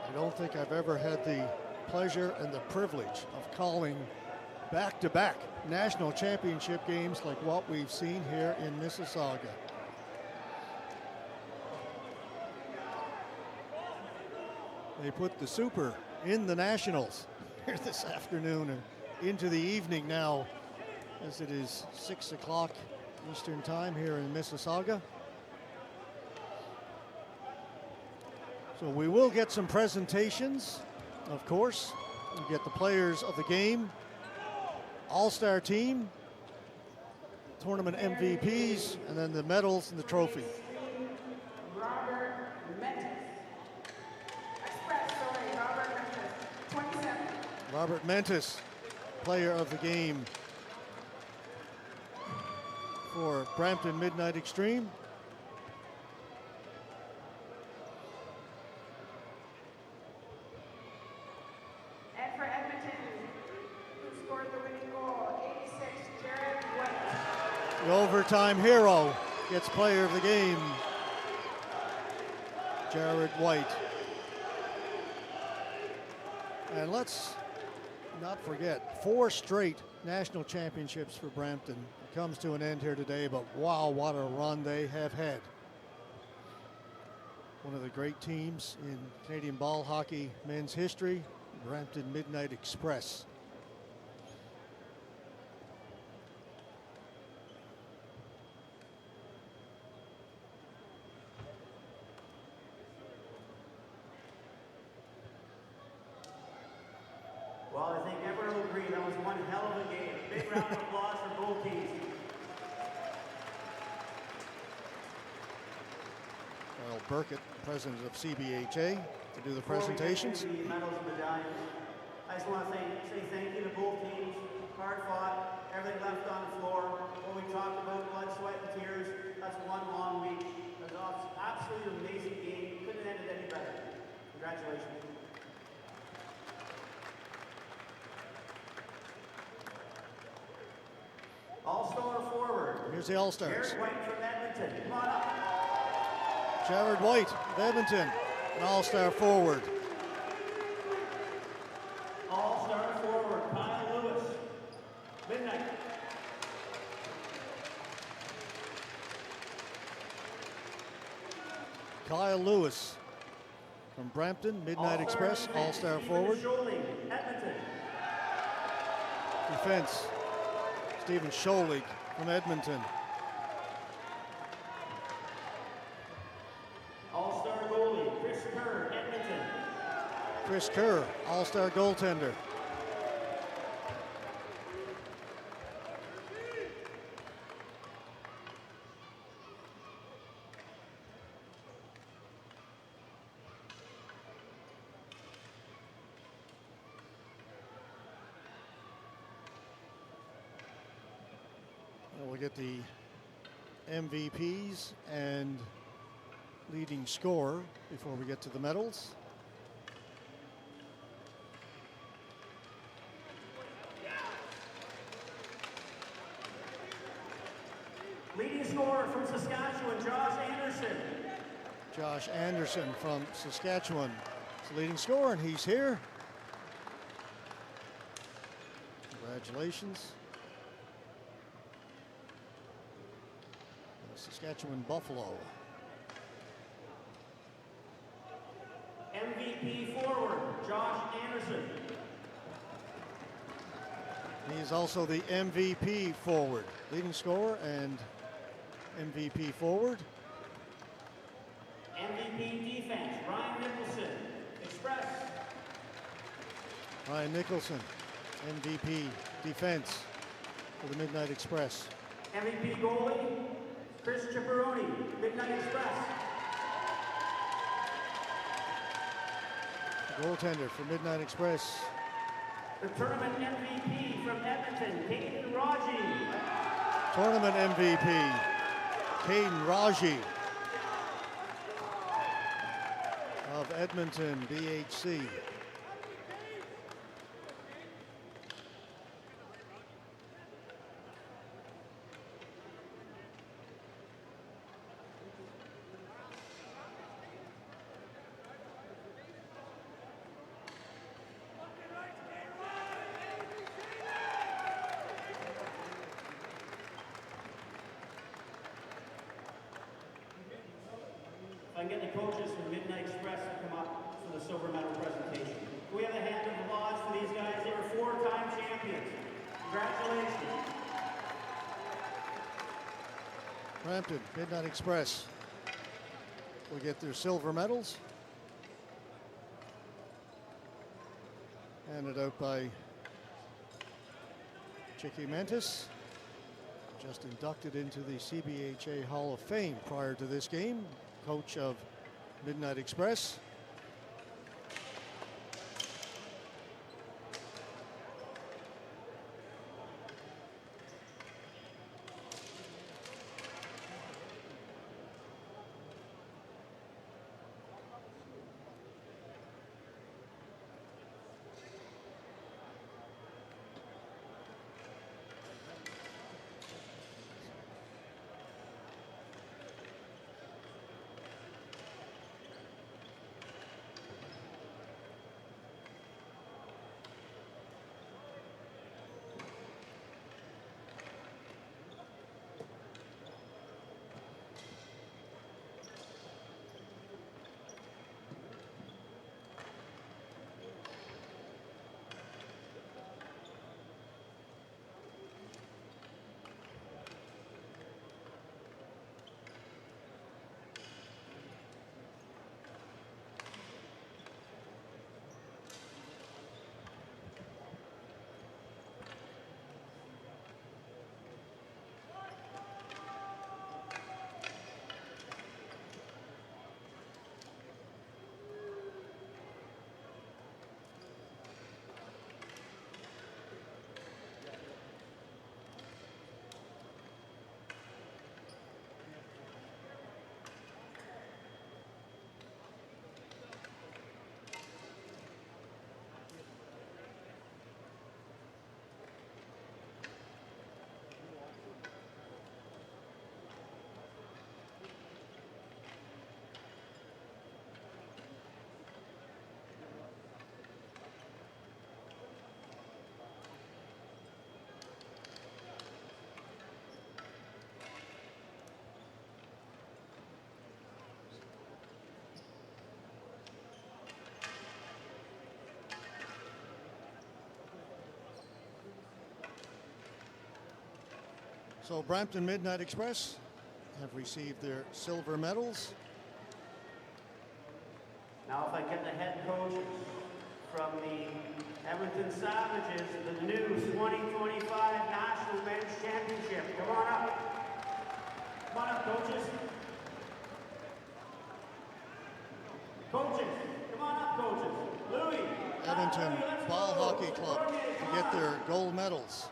I don't think I've ever had the pleasure and the privilege of calling back-to-back national championship games like what we've seen here in Mississauga. They put the Super in the Nationals here this afternoon or into the evening now, as it is 6 o'clock Eastern time here in Mississauga. So we will get some presentations, of course. We'll get the players of the game, all-star team, tournament MVPs, and then the medals and the trophy. Robert Mentis. Express, sorry, Robert Mentis, 27. Robert Mentis, player of the game for Brampton Midnight Extreme. And for Edmonton, who scored the winning goal, 86, Jared White. The overtime hero gets player of the game, Jared White. And let's not forget, 4 straight national championships for Brampton. It comes to an end here today, but wow, what a run they have had. One of the great teams in Canadian ball hockey men's history, Brampton Midnight Express. Well, I think everyone will agree that was one hell of a game. Big round of applause for both teams. Earl Burkett, president of CBHA, to do the presentations. Before we get into the medals and medallions, I just want to say thank you to both teams. Hard fought, everything left on the floor. What we talked about, blood, sweat, and tears, that's one long week. It was an absolutely amazing game. Couldn't have ended any better. Congratulations. All-star forward. Here's the All-Stars. Jared White from Edmonton. Come on up. Jared White of Edmonton, an All-Star forward. All-star forward, Kyle Lewis. Midnight. Kyle Lewis from Brampton, Midnight Express, All-Star forward. Scholing, Edmonton. Defense, Stephen Scholig from Edmonton. All-star goalie, Chris Kerr, Edmonton. Chris Kerr, All-Star goaltender. We'll get the MVPs and leading scorer before we get to the medals. Leading scorer from Saskatchewan, Josh Anderson. Josh Anderson from Saskatchewan is the leading scorer, and he's here. Congratulations. Saskatchewan Buffalo. MVP forward, Josh Anderson. He is also the MVP forward, leading scorer and MVP forward. MVP defense, Ryan Nicholson, Express. Ryan Nicholson, MVP defense for the Midnight Express. MVP goalie, Chris Chipperoni, Midnight Express. Goaltender for Midnight Express. The tournament MVP from Edmonton, Caden Raji. Tournament MVP, Caden Raji of Edmonton, BHC. If I can get the coaches from Midnight Express to come up so the silver medal presentation. We have a hand of applause for these guys. They were 4-time champions. Congratulations. Brampton Midnight Express will get their silver medals. Handed out by Chicky Mentis, just inducted into the CBHA Hall of Fame prior to this game, coach of Midnight Express. So Brampton Midnight Express have received their silver medals. Now if I get the head coaches from the Edmonton Savages, the new 2025 National Men's Championship. Come on up. Come on up, coaches. Coaches, come on up, coaches. Louis. Edmonton Louis, let's Ball go. Hockey Club to get their gold medals.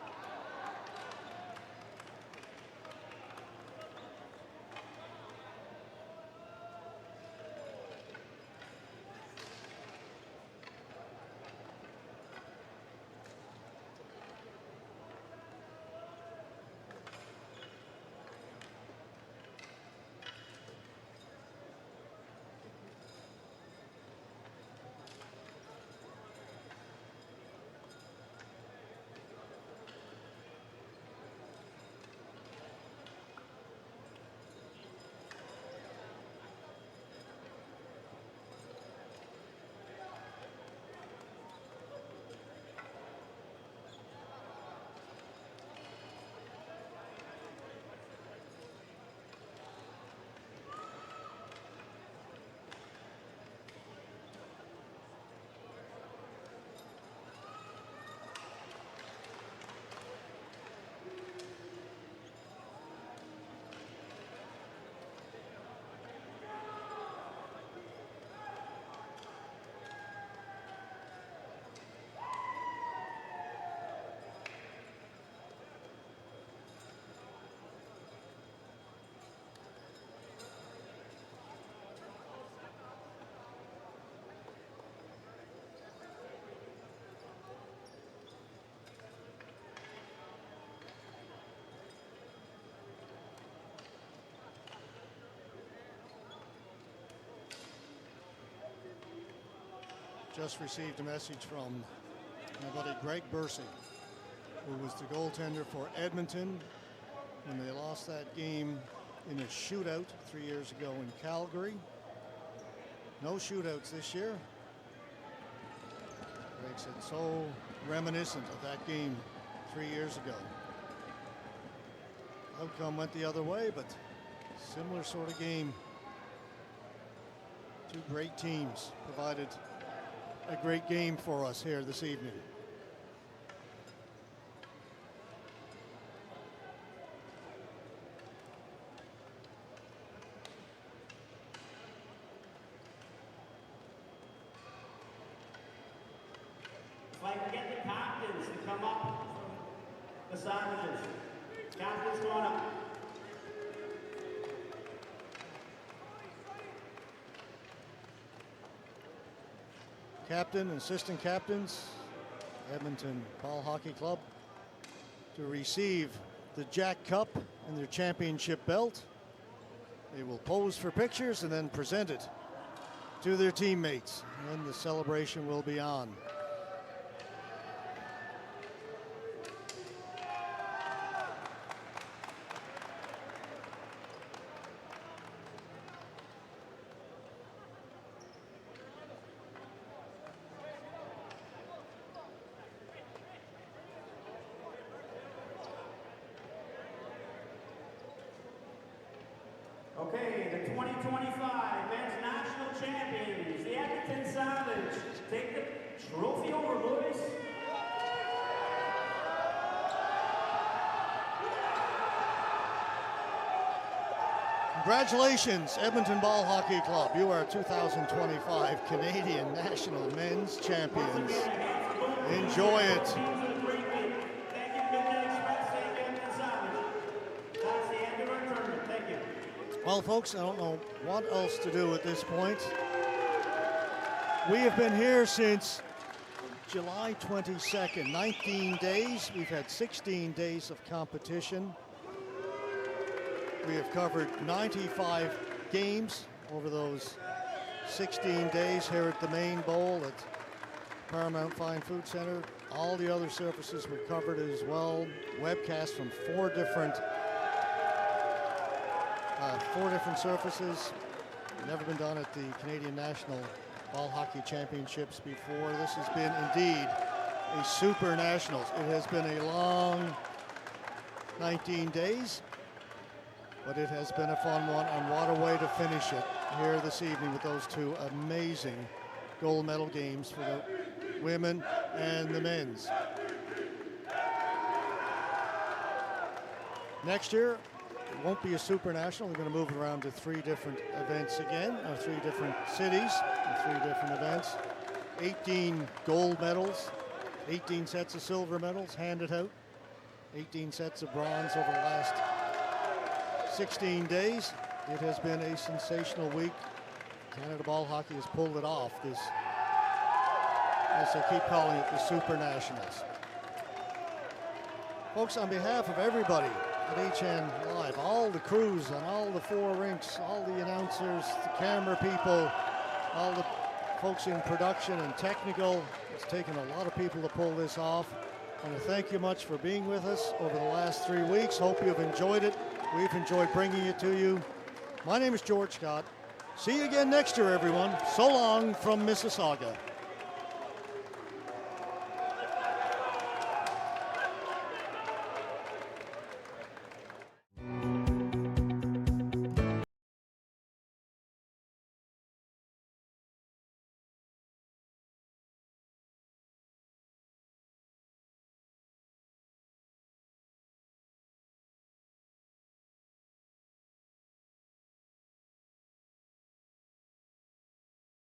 Just received a message from my buddy Greg Bursey, who was the goaltender for Edmonton when they lost that game in a shootout 3 years ago in Calgary. No shootouts this year. Makes it so reminiscent of that game 3 years ago. Outcome went the other way, but similar sort of game. Two great teams provided a great game for us here this evening. If I can get the captains to come up from the Savages. Captains going up. Captain and assistant captains, Edmonton Ball Hockey Club, to receive the Jack Cup and their championship belt. They will pose for pictures and then present it to their teammates. And then the celebration will be on. Okay, the 2025 men's national champions, the Edmonton Savage. Take the trophy over, boys. Congratulations, Edmonton Ball Hockey Club. You are 2025 Canadian National Men's Champions. Enjoy it. Well, folks, I don't know what else to do at this point. We have been here since July 22nd, 19 days. We've had 16 days of competition. We have covered 95 games over those 16 days here at the main bowl at Paramount Fine Food Center. All the other surfaces were covered as well. Webcast from four different surfaces. Never been done at the Canadian National Ball Hockey Championships before. This has been indeed a Super Nationals. It has been a long 19 days, but it has been a fun one, and what a way to finish it here this evening with those two amazing gold medal games for the women and the men's. Next year, it won't be a Super National. We're going to move it around to 3 different events again, or 3 different cities, and 3 different events. 18 gold medals, 18 sets of silver medals handed out, 18 sets of bronze over the last 16 days. It has been a sensational week. Canada Ball Hockey has pulled it off, this, as they keep calling it, the Super Nationals. Folks, on behalf of everybody at HN Live, all the crews on all the 4 rinks, all the announcers, the camera people, all the folks in production and technical. It's taken a lot of people to pull this off. I want to thank you much for being with us over the last 3 weeks. Hope you've enjoyed it. We've enjoyed bringing it to you. My name is George Scott. See you again next year, everyone. So long from Mississauga.